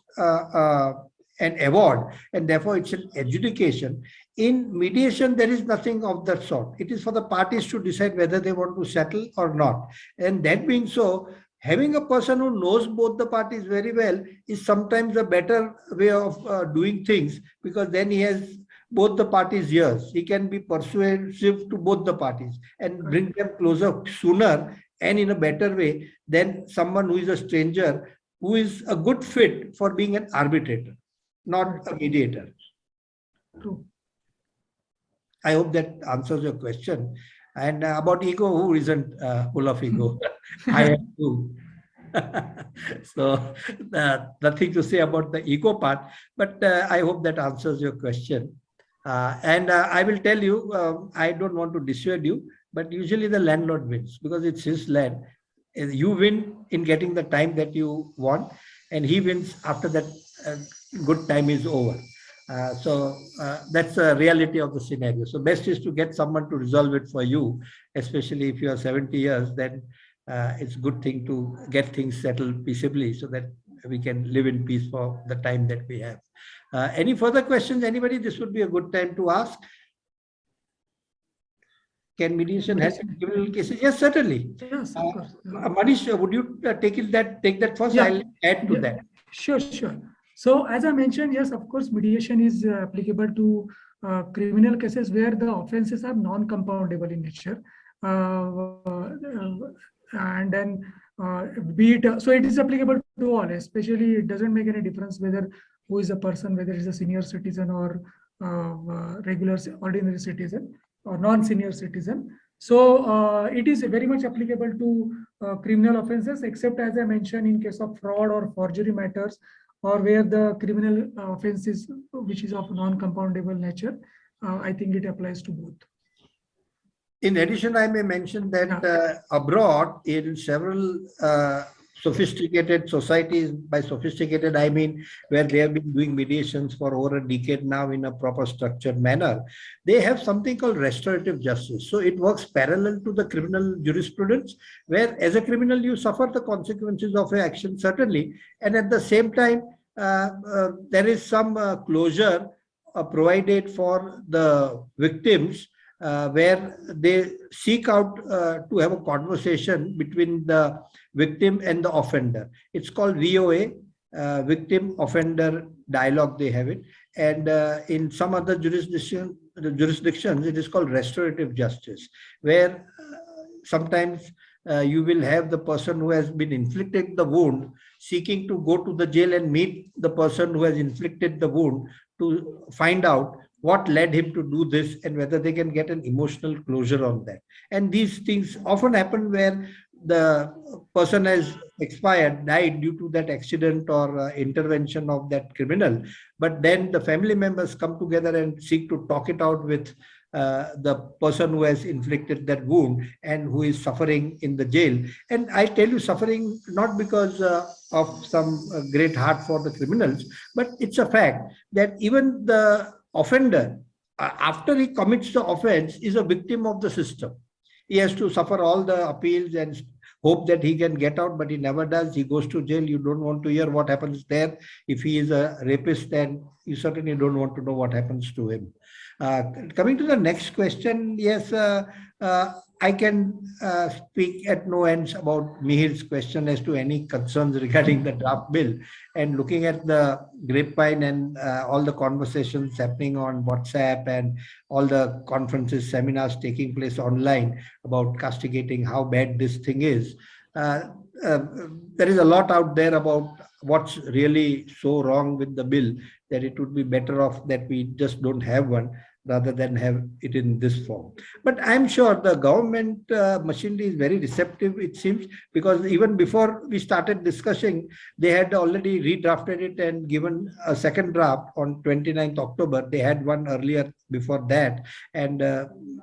an award, and therefore it's an adjudication. In mediation, there is nothing of that sort. It is for the parties to decide whether they want to settle or not. And that being so, having a person who knows both the parties very well is sometimes a better way of doing things, because then he has both the parties' ears. He can be persuasive to both the parties and bring them closer sooner and in a better way than someone who is a stranger, who is a good fit for being an arbitrator, not a mediator. True. I hope that answers your question. And about ego, who isn't full of ego? I am too. So nothing to say about the ego part, but I hope that answers your question. And I will tell you, I don't want to dissuade you, but usually the landlord wins because it's his land. You win in getting the time that you want, and he wins after that good time is over. So that's the reality of the scenario. So best is to get someone to resolve it for you, especially if you are 70 years, then it's a good thing to get things settled peaceably so that we can live in peace for the time that we have. Any further questions, anybody? This would be a good time to ask. Can mediation help in criminal cases? Yes, certainly. Yes, of course. Manish, would you take that first? Yeah. I'll add to that. Sure, sure. So as I mentioned, yes, of course, mediation is applicable to criminal cases where the offenses are non-compoundable in nature. And then be it, so it is applicable to all, especially it doesn't make any difference whether who is a person, whether it's a senior citizen or regular ordinary citizen or non-senior citizen. So it is very much applicable to criminal offenses, except as I mentioned in case of fraud or forgery matters, or where the criminal offense is, which is of non-compoundable nature. I think it applies to both. In addition, I may mention that abroad, in several sophisticated societies, by sophisticated I mean where they have been doing mediations for over a decade now in a proper structured manner, they have something called restorative justice. So it works parallel to the criminal jurisprudence, where as a criminal you suffer the consequences of your action, certainly, and at the same time there is some closure provided for the victims, where they seek out to have a conversation between the victim and the offender. It's called VOA, victim offender dialogue, they have it. And in some other jurisdictions, it is called restorative justice, where sometimes you will have the person who has been inflicted the wound seeking to go to the jail and meet the person who has inflicted the wound to find out what led him to do this and whether they can get an emotional closure on that. And these things often happen where the person has expired, died due to that accident or intervention of that criminal. But then the family members come together and seek to talk it out with the person who has inflicted that wound and who is suffering in the jail. And I tell you, suffering not because of some great heart for the criminals, but it's a fact that even the offender, after he commits the offense, is a victim of the system. He has to suffer all the appeals and hope that he can get out, but he never does. He goes to jail. You don't want to hear what happens there. If he is a rapist, then you certainly don't want to know what happens to him. Coming to the next question, yes, I can speak at no ends about Mihir's question as to any concerns regarding the draft bill. And looking at the grapevine and all the conversations happening on WhatsApp and all the conferences, seminars taking place online about castigating how bad this thing is, there is a lot out there about what's really so wrong with the bill that it would be better off that we just don't have one rather than have it in this form. But I'm sure the government machinery is very receptive, it seems, because even before we started discussing, they had already redrafted it and given a second draft on 29th October. They had one earlier before that. And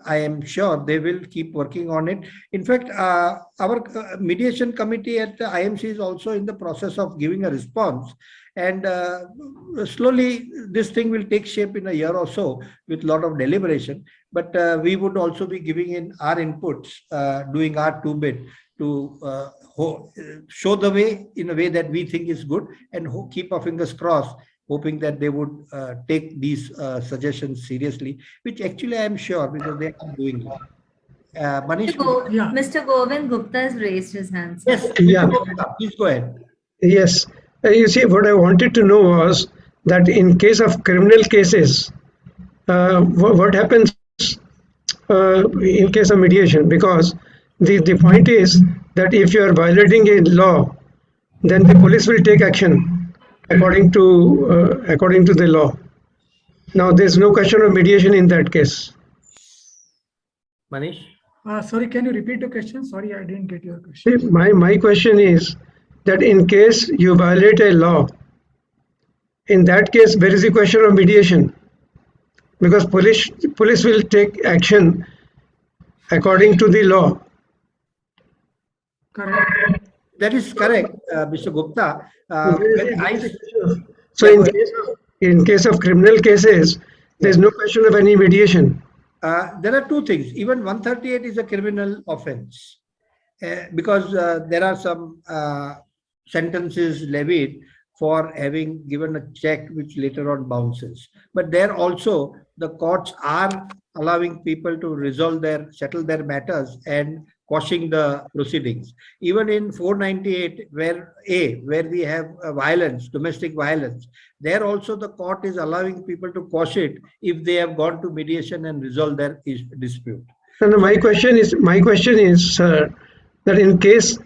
I am sure they will keep working on it. In fact, our mediation committee at the IMC is also in the process of giving a response. And slowly this thing will take shape in a year or so with a lot of deliberation. But we would also be giving in our inputs, doing our two-bit to show the way in a way that we think is good and keep our fingers crossed hoping that they would take these suggestions seriously, which actually I am sure because they are doing it. Manish, Yeah. Mr. Govind Gupta has raised his hand. Sir. yes, Yeah. Mr. Gupta, please go ahead. Yes. You see, what I wanted to know was that in case of criminal cases, what happens in case of mediation? Because the point is that if you are violating a law, then the police will take action according to the law. Now, there's no question of mediation in that case. Manish? Sorry, can you repeat the question? Sorry, I didn't get your question. See, my question is that in case you violate a law, in that case, where is the question of mediation? Because police will take action according to the law. Correct. That is correct, Mr. Gupta. So in case of criminal cases, there is no question of any mediation. There are two things. Even 138 is a criminal offense because there are some sentences levied for having given a check which later on bounces. But there also the courts are allowing people to settle their matters and quashing the proceedings. Even in 498, where we have violence, domestic violence, there also the court is allowing people to quash it if they have gone to mediation and resolve their dispute. And my question is, sir, that in case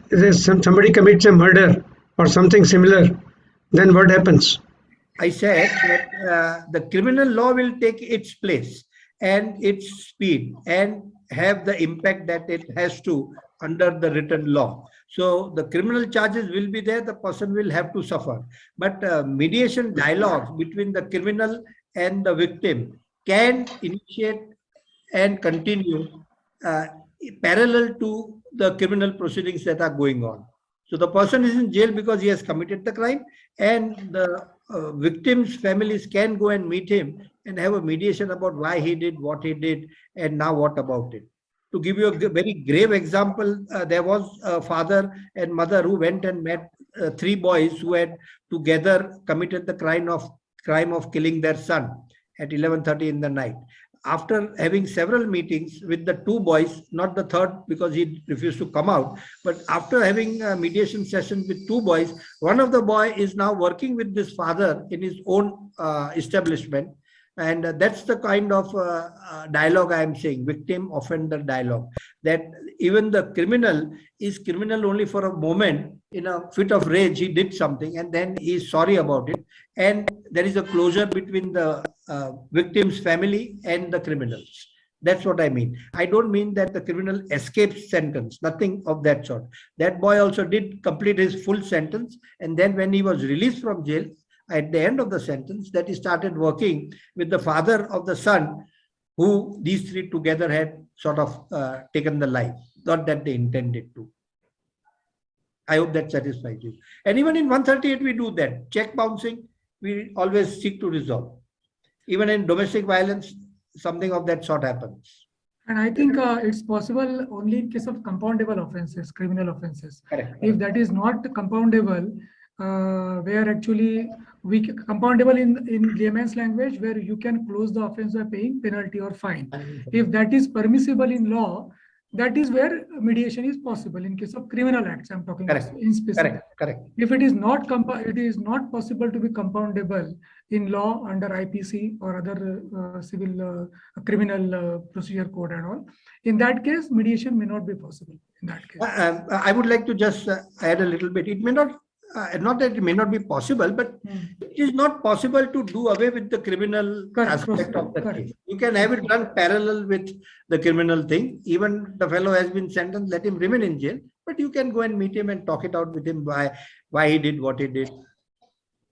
somebody commits a murder or something similar, then what happens? I said that the criminal law will take its place and its speed and have the impact that it has to under the written law. So the criminal charges will be there, the person will have to suffer. But mediation dialogues between the criminal and the victim can initiate and continue parallel to the criminal proceedings that are going on. So the person is in jail because he has committed the crime, and the victim's families can go and meet him and have a mediation about why he did what he did and now what about it. To give you a very grave example, there was a father and mother who went and met three boys who had together committed the crime of killing their son at 11:30 in the night. After having several meetings with the two boys, not the third because he refused to come out, but after having a mediation session with two boys, one of the boy is now working with this father in his own establishment. And that's the kind of dialogue I am saying, victim-offender dialogue, that even the criminal is criminal only for a moment. In a fit of rage, he did something and then he is sorry about it. And there is a closure between the victim's family and the criminals. That's what I mean. I don't mean that the criminal escapes sentence, nothing of that sort. That boy also did complete his full sentence. And then when he was released from jail, at the end of the sentence, that he started working with the father of the son who these three together had sort of taken the life, not that they intended to. I hope that satisfies you. And even in 138, we do that. Check bouncing, we always seek to resolve. Even in domestic violence, something of that sort happens. And I think it's possible only in case of compoundable offenses, criminal offenses. Correct. If that is not compoundable, where actually compoundable in layman's language, where you can close the offense by paying penalty or fine. If that is permissible in law, that is where mediation is possible in case of criminal acts. I'm talking in specific. Correct. If it is not possible to be compoundable in law under IPC or other civil criminal procedure code and all, in that case, mediation may not be possible. In that case, I would like to just add a little bit. It may not. Not that it may not be possible, but it is not possible to do away with the criminal aspect of the case. You can have it done parallel with the criminal thing. Even the fellow has been sentenced, let him remain in jail, but you can go and meet him and talk it out with him why he did what he did.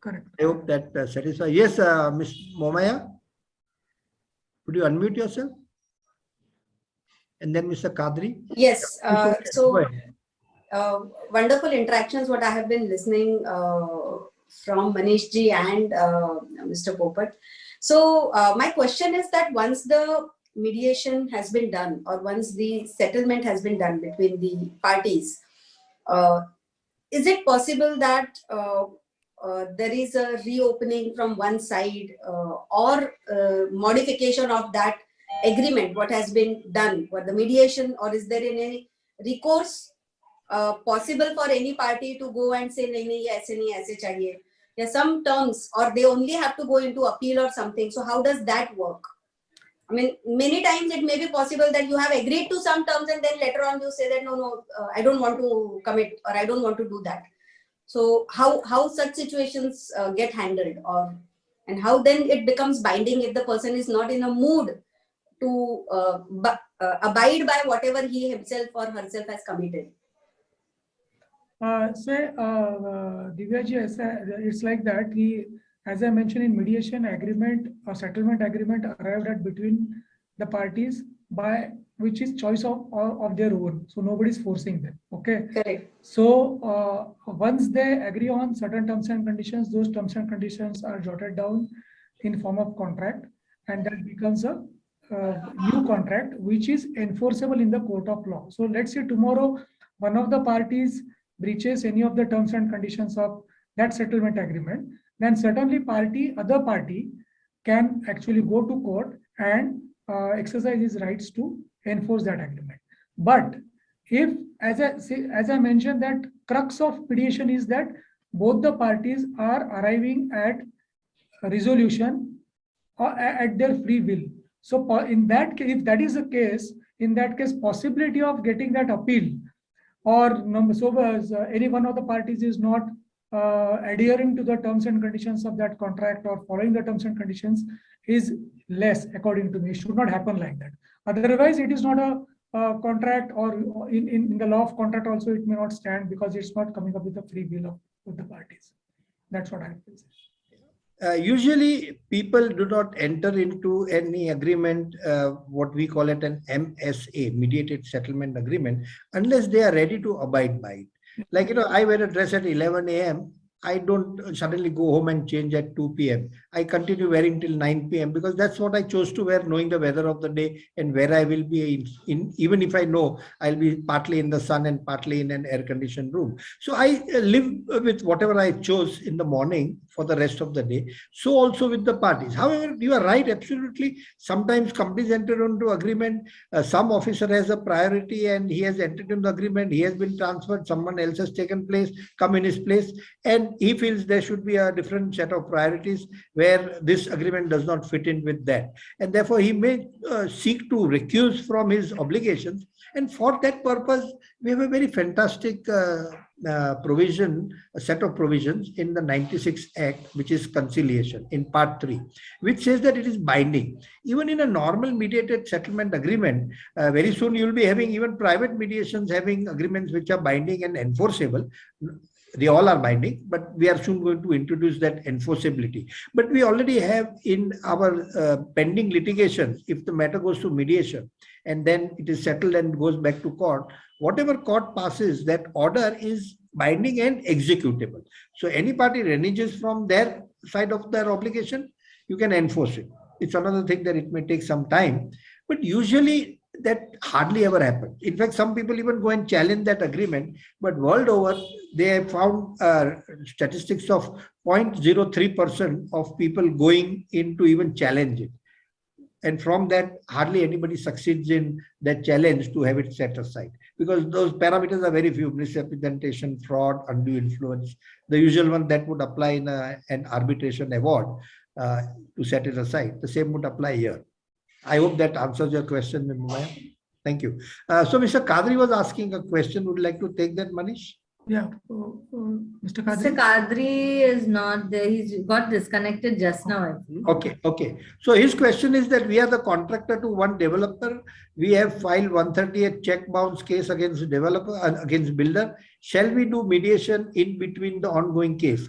correct. I hope that satisfies. Yes, Ms. Momaya, would you unmute yourself? And then Mr. Kadri. Yes. Wonderful interactions, what I have been listening from Manish ji and Mr. Popat. So my question is that once the mediation has been done or once the settlement has been done between the parties, is it possible that there is a reopening from one side or modification of that agreement, what has been done, what the mediation, or is there any recourse possible for any party to go and say, nahi, nahi, aise chahiye. There are some terms, or they only have to go into appeal or something. So how does that work? I mean, many times it may be possible that you have agreed to some terms and then later on you say that, no, I don't want to commit or I don't want to do that. So how such situations get handled, or and how then it becomes binding if the person is not in a mood to abide by whatever he himself or herself has committed. Divyaji, it's like that. As I mentioned, in mediation agreement or settlement agreement arrived at between the parties by which is choice of their own. So nobody is forcing them. Okay. Correct. So once they agree on certain terms and conditions, those terms and conditions are jotted down in form of contract, and that becomes a new contract which is enforceable in the court of law. So let's say tomorrow one of the parties breaches any of the terms and conditions of that settlement agreement, then certainly other party can actually go to court and exercise his rights to enforce that agreement. But if, as I mentioned, that crux of mediation is that both the parties are arriving at a resolution at their free will. So in that case, if that is the case, in that case, possibility of getting that appeal, or any one of the parties is not adhering to the terms and conditions of that contract or following the terms and conditions, is less, according to me. It should not happen like that. Otherwise, it is not a contract, or in the law of contract also it may not stand, because it's not coming up with the free will of the parties. That's what I have to say. Usually people do not enter into any agreement, what we call it an MSA, mediated settlement agreement, unless they are ready to abide by it. Like, I wear a dress at 11 a.m. I don't suddenly go home and change at 2 p.m. I continue wearing till 9 p.m. because that's what I chose to wear, knowing the weather of the day and where I will be in, even if I know I'll be partly in the sun and partly in an air-conditioned room. So I live with whatever I chose in the morning for the rest of the day. So also with the parties. However, you are right, absolutely. Sometimes companies enter into agreement. Some officer has a priority and he has entered into agreement. He has been transferred. Someone else has taken place, come in his place. And he feels there should be a different set of priorities where this agreement does not fit in with that. And therefore, he may seek to recuse from his obligations. And for that purpose, we have a very fantastic provision, a set of provisions in the 96 Act, which is conciliation in part 3, which says that it is binding. Even in a normal mediated settlement agreement, very soon you will be having even private mediations having agreements which are binding and enforceable. They all are binding, but we are soon going to introduce that enforceability. But we already have in our pending litigation, if the matter goes to mediation and then it is settled and goes back to court, whatever court passes, that order is binding and executable. So any party reneges from their side of their obligation, you can enforce it. It's another thing that it may take some time, but usually that hardly ever happens. In fact, some people even go and challenge that agreement, but world over, they have found statistics of 0.03% of people going in to even challenge it. And from that, hardly anybody succeeds in that challenge to have it set aside, because those parameters are very few: misrepresentation, fraud, undue influence. The usual one that would apply in an arbitration award to set it aside. The same would apply here. I hope that answers your question, Mumaya. Thank you. So Mr. Kadri was asking a question. Would you like to take that, Manish? Yeah, Mr. Kadri. Mr. Kadri is not there. He's got disconnected just now, I think. Okay. So his question is that we are the contractor to one developer. We have filed 138 check bounce case against developer, against builder. Shall we do mediation in between the ongoing case?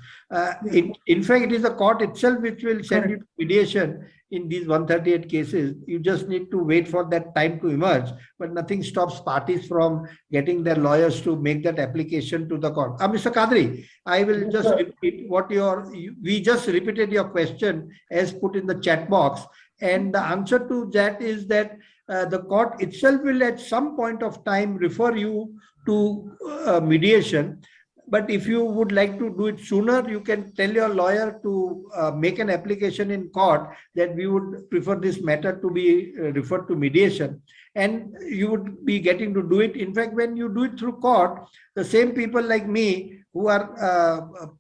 In fact, it is the court itself which will send you to mediation in these 138 cases. You just need to wait for that time to emerge, but nothing stops parties from getting their lawyers to make that application to the court. Mr. Kadri, I will just repeat what we just repeated your question as put in the chat box. And the answer to that is that the court itself will at some point of time refer you to mediation. But if you would like to do it sooner, you can tell your lawyer to make an application in court that we would prefer this matter to be referred to mediation, and you would be getting to do it. In fact, when you do it through court, the same people like me who are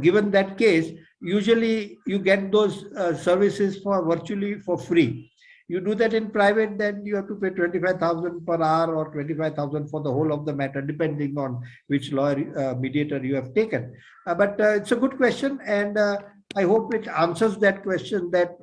given that case, usually you get those services for virtually for free. You do that in private, then you have to pay 25,000 per hour or 25,000 for the whole of the matter, depending on which lawyer mediator you have taken. But it's a good question, and I hope it answers that question, that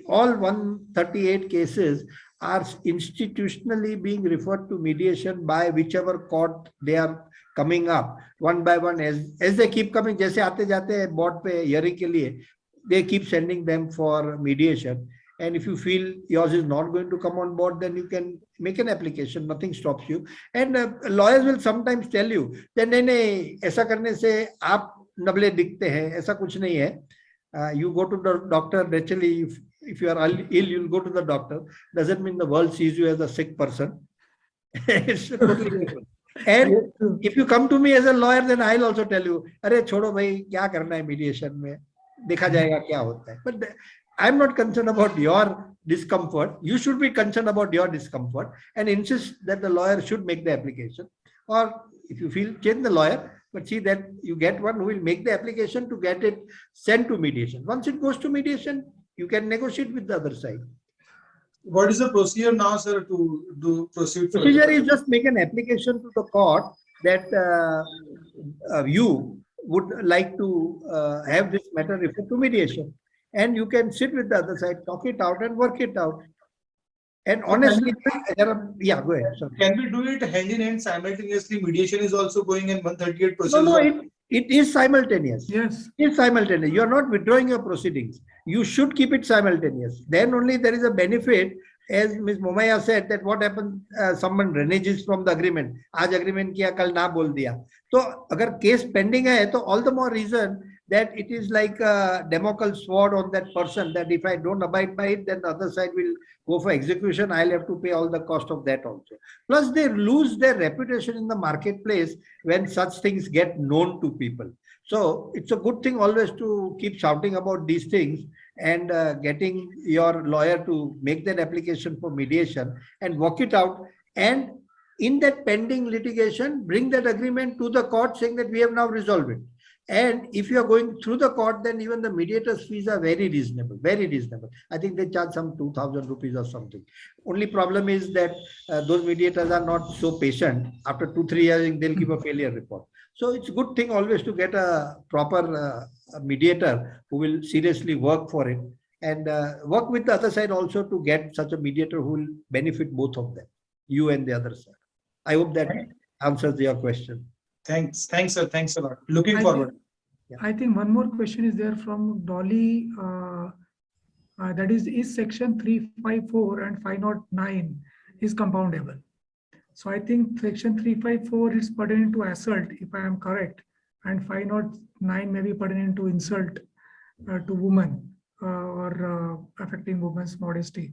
all 138 cases are institutionally being referred to mediation by whichever court they are coming up one by one as they keep coming. जैसे आते जाते हैं board पे hearing के लिए, they keep sending them for mediation. And if you feel yours is not going to come on board, then you can make an application. Nothing stops you. And lawyers will sometimes tell you that नहीं ऐसा करने से आप नबले दिखते हैं, ऐसा कुछ नहीं है. You go to the doctor naturally. If you are ill, you'll go to the doctor. Doesn't mean the world sees you as a sick person. It's totally different. And if you come to me as a lawyer, then I'll also tell you, अरे छोड़ो भाई, क्या करना है mediation में, देखा जाएगा क्या होता है. But I'm not concerned about your discomfort. You should be concerned about your discomfort and insist that the lawyer should make the application. Or if you feel, change the lawyer, but see that you get one who will make the application to get it sent to mediation. Once it goes to mediation, you can negotiate with the other side. What is the procedure now, sir, to proceed? Procedure is just make an application to the court that you would like to have this matter referred to mediation. And you can sit with the other side, talk it out and work it out. And honestly, yeah, go ahead. Sorry. Can we do it hand in hand simultaneously? Mediation is also going in 138 procedure. No, it is simultaneous. Yes. It is simultaneous. You are not withdrawing your proceedings. You should keep it simultaneous. Then only there is a benefit. As Ms. Momaya said, that what happens, someone reneges from the agreement. आज agreement किया, कल ना बोल दिया. तो अगर case pending है, तो all the more reason that it is like a Damocles sword on that person, that if I don't abide by it, then the other side will go for execution. I'll have to pay all the cost of that also. Plus, they lose their reputation in the marketplace when such things get known to people. So it's a good thing always to keep shouting about these things and getting your lawyer to make that application for mediation and work it out. And in that pending litigation, bring that agreement to the court saying that we have now resolved it. And if you are going through the court, then even the mediator's fees are very reasonable, very reasonable. I think they charge some 2,000 rupees or something. Only problem is that those mediators are not so patient. After 2-3 years, they'll give a failure report. So it's a good thing always to get a proper mediator who will seriously work for it and work with the other side also to get such a mediator who will benefit both of them, you and the other side. I hope that answers your question. Thanks, sir. Thanks a lot. Looking forward. I think one more question is there from Dolly. That is section 354 and 509 is compoundable? So I think section 354 is pertaining to assault, if I am correct, and 509 may be pertaining to insult to women or affecting women's modesty.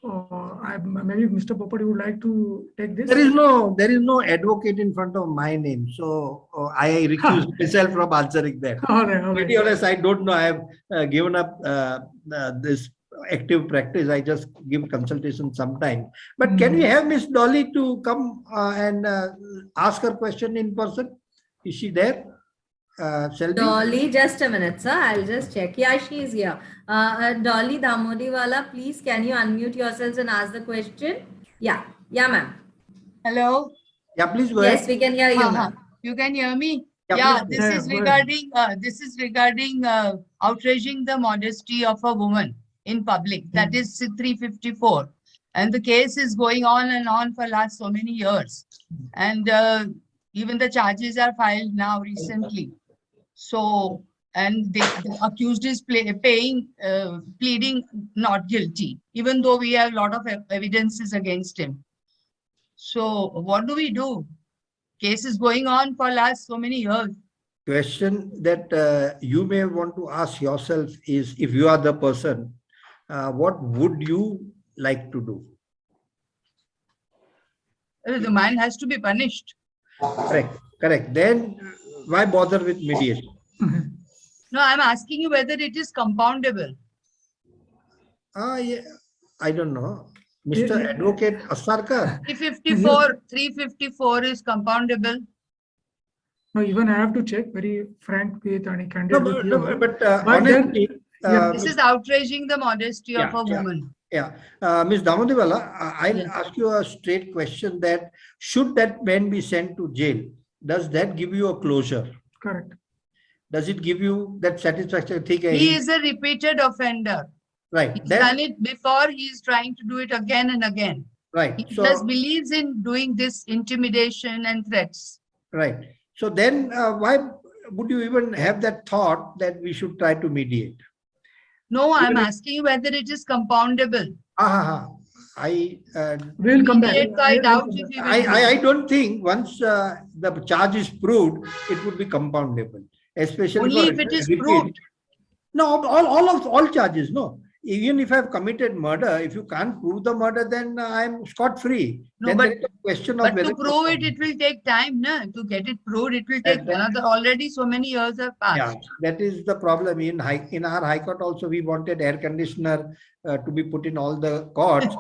Maybe Mr. Popat, you would like to take this? There is no advocate in front of my name, so I recuse myself from answering that. Okay. To be honest, I don't know. I have given up this active practice. I just give consultation sometime. But can we have Miss Dolly to come and ask her question in person? Is she there? Selby? Dolly, just a minute, sir. I'll just check. Yeah, she is here. Dolly Damodiwala, please, can you unmute yourselves and ask the question? Yeah, ma'am. Hello. Yeah, please go ahead. Yes, we can hear you, ma'am. You can hear me? Yeah, Yeah, please. this is regarding outraging the modesty of a woman in public. That is 354. And the case is going on and on for last so many years. And even the charges are filed now recently. So, and the accused is pleading not guilty, even though we have a lot of evidences against him. So what do we do? Case is going on for last so many years. Question that you may want to ask yourself is, if you are the person, what would you like to do? The man has to be punished. Correct, correct. Then why bother with mediation? No, I'm asking you whether it is compoundable. Yeah, I don't know. Mr. Advocate Asarkar. 354 is compoundable. No, even I have to check, very frank with and No, candid with you. but But honestly, yeah, This is outraging the modesty of Yeah, a yeah. woman. yeah, Ms. Damodewala, I'll Yes. ask you a straight question that should that man be sent to jail? Does that give you a closure? correct. Does it give you that satisfaction? Think He is a repeated offender. right. He's That, done it before, he's trying to do it again and again. right. He So just believes in doing this intimidation and threats. right. So then why would you even have that thought that we should try to mediate? No, I'm Even if- asking you whether it is compoundable. I We'll come back. Mediate, I doubt if you will. I don't think once the charge is proved, it would be compoundable, especially Only for if it is repeat. proved. No, all charges. No, even if I've committed murder, if you can't prove the murder, then I'm scot free. No, Then but- there is a question of But whether to prove it, it will take time, na? To get it proved, it will take another, already so many years have Yeah, passed. that is the problem. In our High Court also, we wanted air conditioner to be put in all the courts.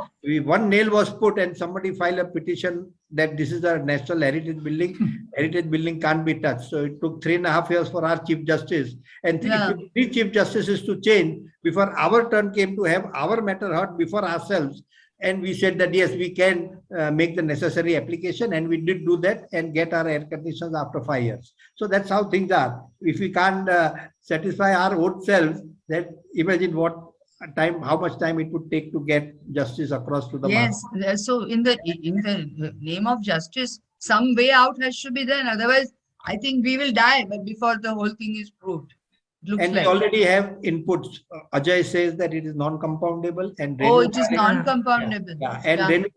One nail was put and somebody filed a petition that this is a national heritage building. Heritage building can't be touched. So it took 3.5 years for our Chief Justice and Yeah. three Chief Justices to change before our turn came to have our matter heard before ourselves. And we said that yes, we can make the necessary application, and we did do that and get our air conditioners after 5 years. So that's how things are. If we can't satisfy our own selves, then imagine how much time it would take to get justice across to the mass. Yes, so in the name of justice, some way out has to be there. Otherwise, I think we will die, but before the whole thing is proved. It looks And we like. already have inputs. Ajay says that it is non-compoundable, and Oh, Renu it is Parekh- non-compoundable. Yeah, and Yeah.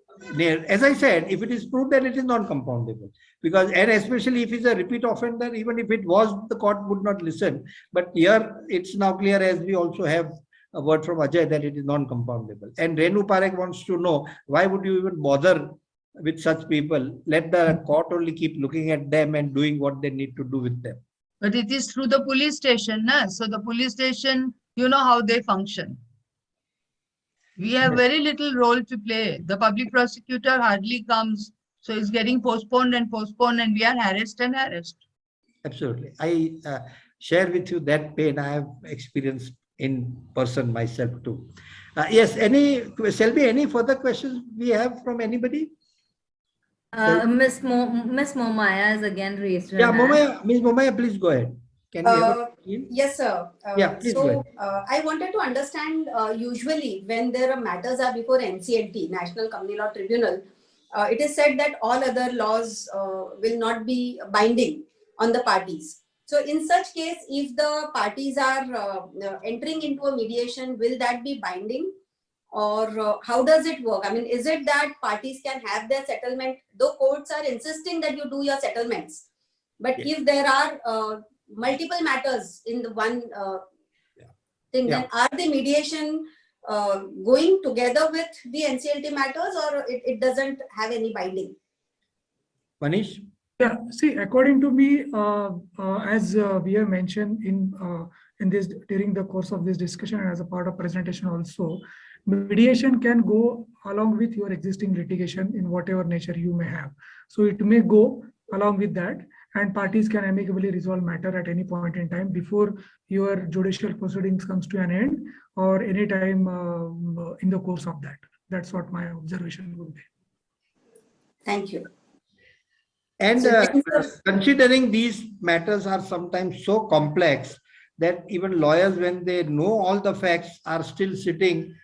then, as I said, if it is proved, then it is non-compoundable. Because, and especially if it's a repeat offender, even if it was, the court would not listen. But here, it's now clear, as we also have a word from Ajay, that it is non-compoundable. And Renu Parekh wants to know, why would you even bother with such people? Let the court only keep looking at them and doing what they need to do with them. But it is through the police station, na? So the police station, you know how they function. We have very little role to play. The public prosecutor hardly comes. So it's getting postponed and postponed, and we are harassed and harassed. Absolutely. I share with you that pain I have experienced in person myself too. Yes, Selby, any further questions we have from anybody? Miss Momaya is again raised her Yeah, hand. Ms. Momaya, please go ahead. Can we have a Yes, sir. Yeah, please go So I wanted to understand, usually when there are matters are before NCLT, National Company Law Tribunal, it is said that all other laws will not be binding on the parties. So in such case, if the parties are entering into a mediation, will that be binding? Or how does it work? I mean, is it that parties can have their settlement, though courts are insisting that you do your settlements? But Yes. if there are multiple matters in the one thing, then are the mediation going together with the NCLT matters, or it doesn't have any binding? Manish? Yeah, see, according to me, as we have mentioned in this during the course of this discussion and as a part of presentation also, mediation can go along with your existing litigation in whatever nature you may have. So it may go along with that, and parties can amicably resolve matter at any point in time before your judicial proceedings comes to an end, or any time in the course of that. That's what my observation would be. Thank you. And So when considering these matters are sometimes so complex that even lawyers, when they know all the facts, are still sitting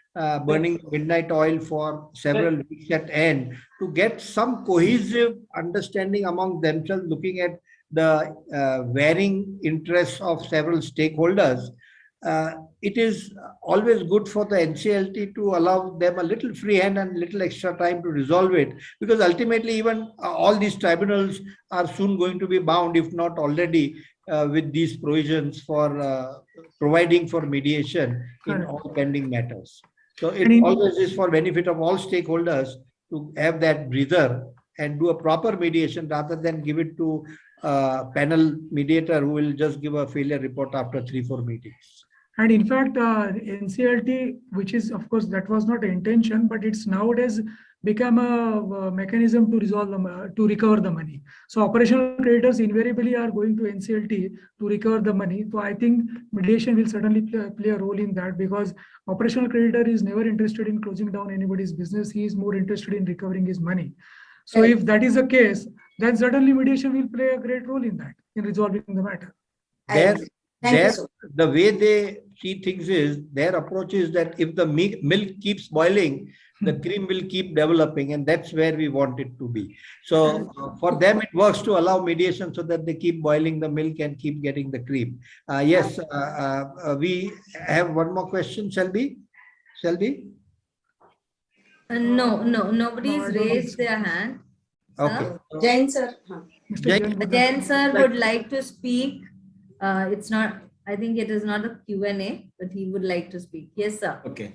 burning midnight oil for several weeks at end to get some cohesive understanding among themselves, looking at the varying interests of several stakeholders. It is always good for the NCLT to allow them a little free hand and little extra time to resolve it, because ultimately even all these tribunals are soon going to be bound, if not already, with these provisions for providing for mediation in all pending matters. So it always is for benefit of all stakeholders to have that breather and do a proper mediation rather than give it to a panel mediator who will just give a failure report after 3-4 meetings. And in fact, NCLT, which is, of course, that was not the intention, but it's nowadays become a mechanism to resolve to recover the money. So operational creditors invariably are going to NCLT to recover the money. So I think mediation will certainly play a role in that, because operational creditor is never interested in closing down anybody's business. He is more interested in recovering his money. So Right. if that is the case, then certainly mediation will play a great role in that, in resolving the matter. Their, Thank you their, so the way they see things is, their approach is that if the milk keeps boiling, the cream will keep developing, and that's where we want it to be. So for them, it works to allow mediation so that they keep boiling the milk and keep getting the cream. Yes, we have one more question, Shelby. Shelby? No, No, nobody's I don't think raised so. their hand. Okay. Sir? Jain sir. Mr. Jai- Jain would Jain like- sir would like to speak. It's not, I think it is not a Q&A, but he would like to speak. Yes, sir. Okay.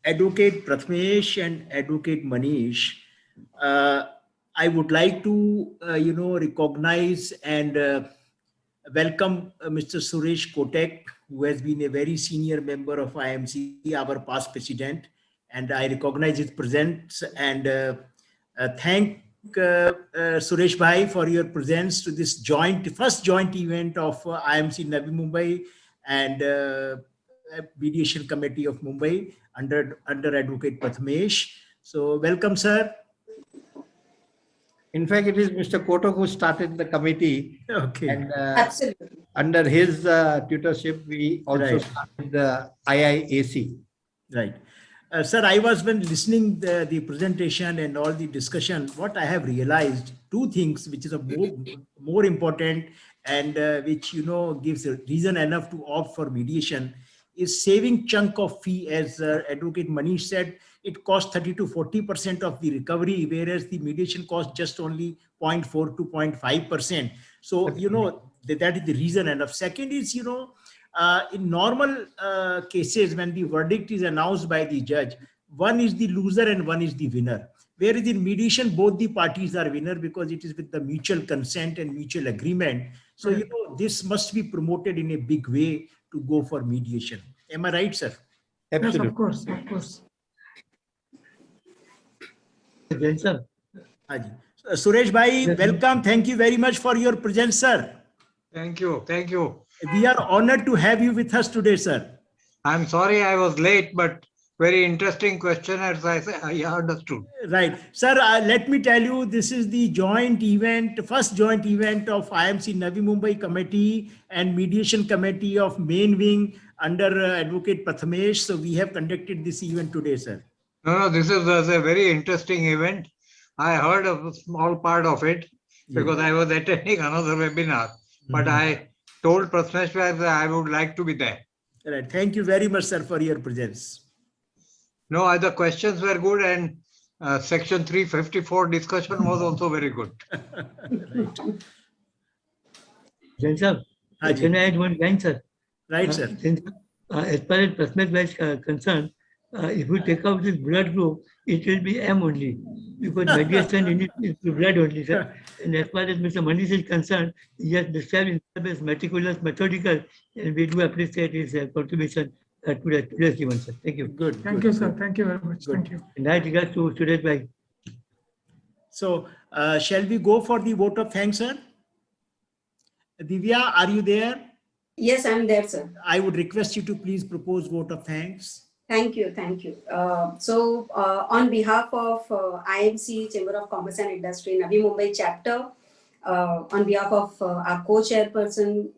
Advocate Prathamesh and Advocate Manish, I would like to, recognize and welcome Mr. Suresh Kotek, who has been a very senior member of IMC, our past president, and I recognize his presence and thank Suresh Bhai for your presence to this first joint event of IMC Navi Mumbai and Mediation Committee of Mumbai under Advocate Prathamesh. So welcome, sir. In fact, it is Mr. Kotak who started the committee, Okay. and Absolutely. under his tutorship, we also Right. started the IIAC. Right. Sir, I was when listening the presentation and all the discussion, what I have realized, two things which is a more important and which, gives a reason enough to opt for mediation is saving chunk of fee. As Advocate Manish said, it costs 30 to 40% of the recovery, whereas the mediation costs just only 0.4 to 0.5%. So, that is the reason enough. Second is, in normal cases, when the verdict is announced by the judge, one is the loser and one is the winner. Whereas in mediation, both the parties are winner because it is with the mutual consent and mutual agreement. So, this must be promoted in a big way to go for mediation. Am I right, sir? Yes, Absolutely. of course, of course. Jain sir. Haji. Suresh Bhai, welcome. Thank you very much for your presence, sir. Thank you. Thank you. We are honored to have you with us today, sir. I'm sorry I was late, but very interesting question as I understood. Right. Sir, let me tell you, this is the first joint event of IMC Navi Mumbai Committee and Mediation Committee of Main Wing under Advocate Prathamesh. So we have conducted this event today, sir. No, this is a very interesting event. I heard a small part of it because I was attending another webinar, but I told Prathamesh that I would like to be there. Right. Thank you very much, sir, for your presence. No, other questions were good, and section 354 discussion was also very good. Jain sir, Haji. can I add one line, sir? Right, sir. Jain sir, as far as Prathamesh is concerned, if we take out this blood group, it will be M only, because mediation is blood only, sir. And as far as Mr. Manish is concerned, he has described himself as meticulous, methodical, and we do appreciate his contribution to today's event, sir. Thank you. Good. Thank good, you, sir. good. Thank you very much. Good. Thank you. And I regard to Suresh Bhai. So shall we go for the vote of thanks, sir? Divya, are you there? Yes, I'm there, sir. I would request you to please propose vote of thanks. Thank you. Thank you. On behalf of IMC Chamber of Commerce and Industry Navi Mumbai chapter, on behalf of our co-chairperson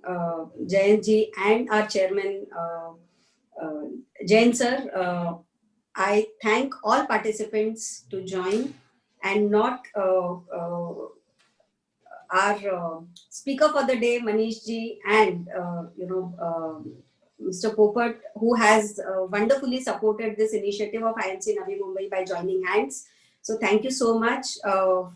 Jayan ji and our chairman Jain sir, I thank all participants to join, and not our speaker for the day, Manish ji, and Mr. Popat, who has wonderfully supported this initiative of IMC Navi Mumbai by joining hands. So thank you so much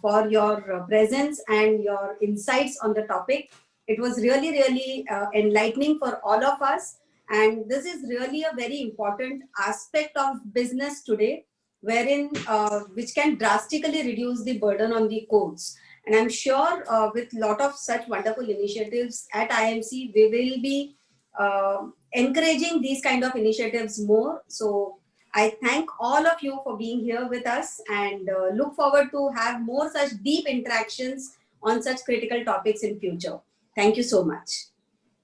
for your presence and your insights on the topic. It was really, really enlightening for all of us. And this is really a very important aspect of business today. wherein which can drastically reduce the burden on the courts. And I'm sure with lot of such wonderful initiatives at IMC, we will be encouraging these kind of initiatives more. So I thank all of you for being here with us, and look forward to have more such deep interactions on such critical topics in future. Thank you so much.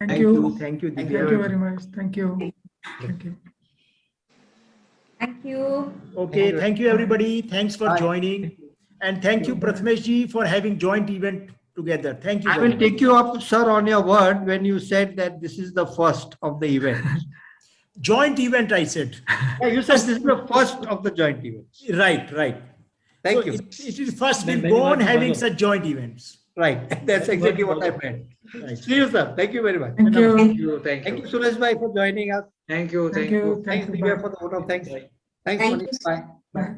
Thank you. Thank you, Thank Divya. you very much. Thank you. Thank you. Thank you. Okay, thank you, everybody. Thanks for joining. And thank you, Prathamesh ji, for having joint event together. Thank you. I very will much. take you up, sir, on your word when you said that this is the first of the event. Joint event, I said. Yeah, you said this is the first of the joint events. Right, right. Thank So you. It is first Then we've very gone much having follow. such joint events. Right. That's exactly what I meant. Right. See you, sir. Thank you very much. Thank you. Thank you. Thank Thank you. you, Suresh bhai, for joining us. Thank you. Thank you. Thanks, Thank you. Divya, Bye. for the vote of thanks. Thanks, Thank Manish. you. Bye. Bye.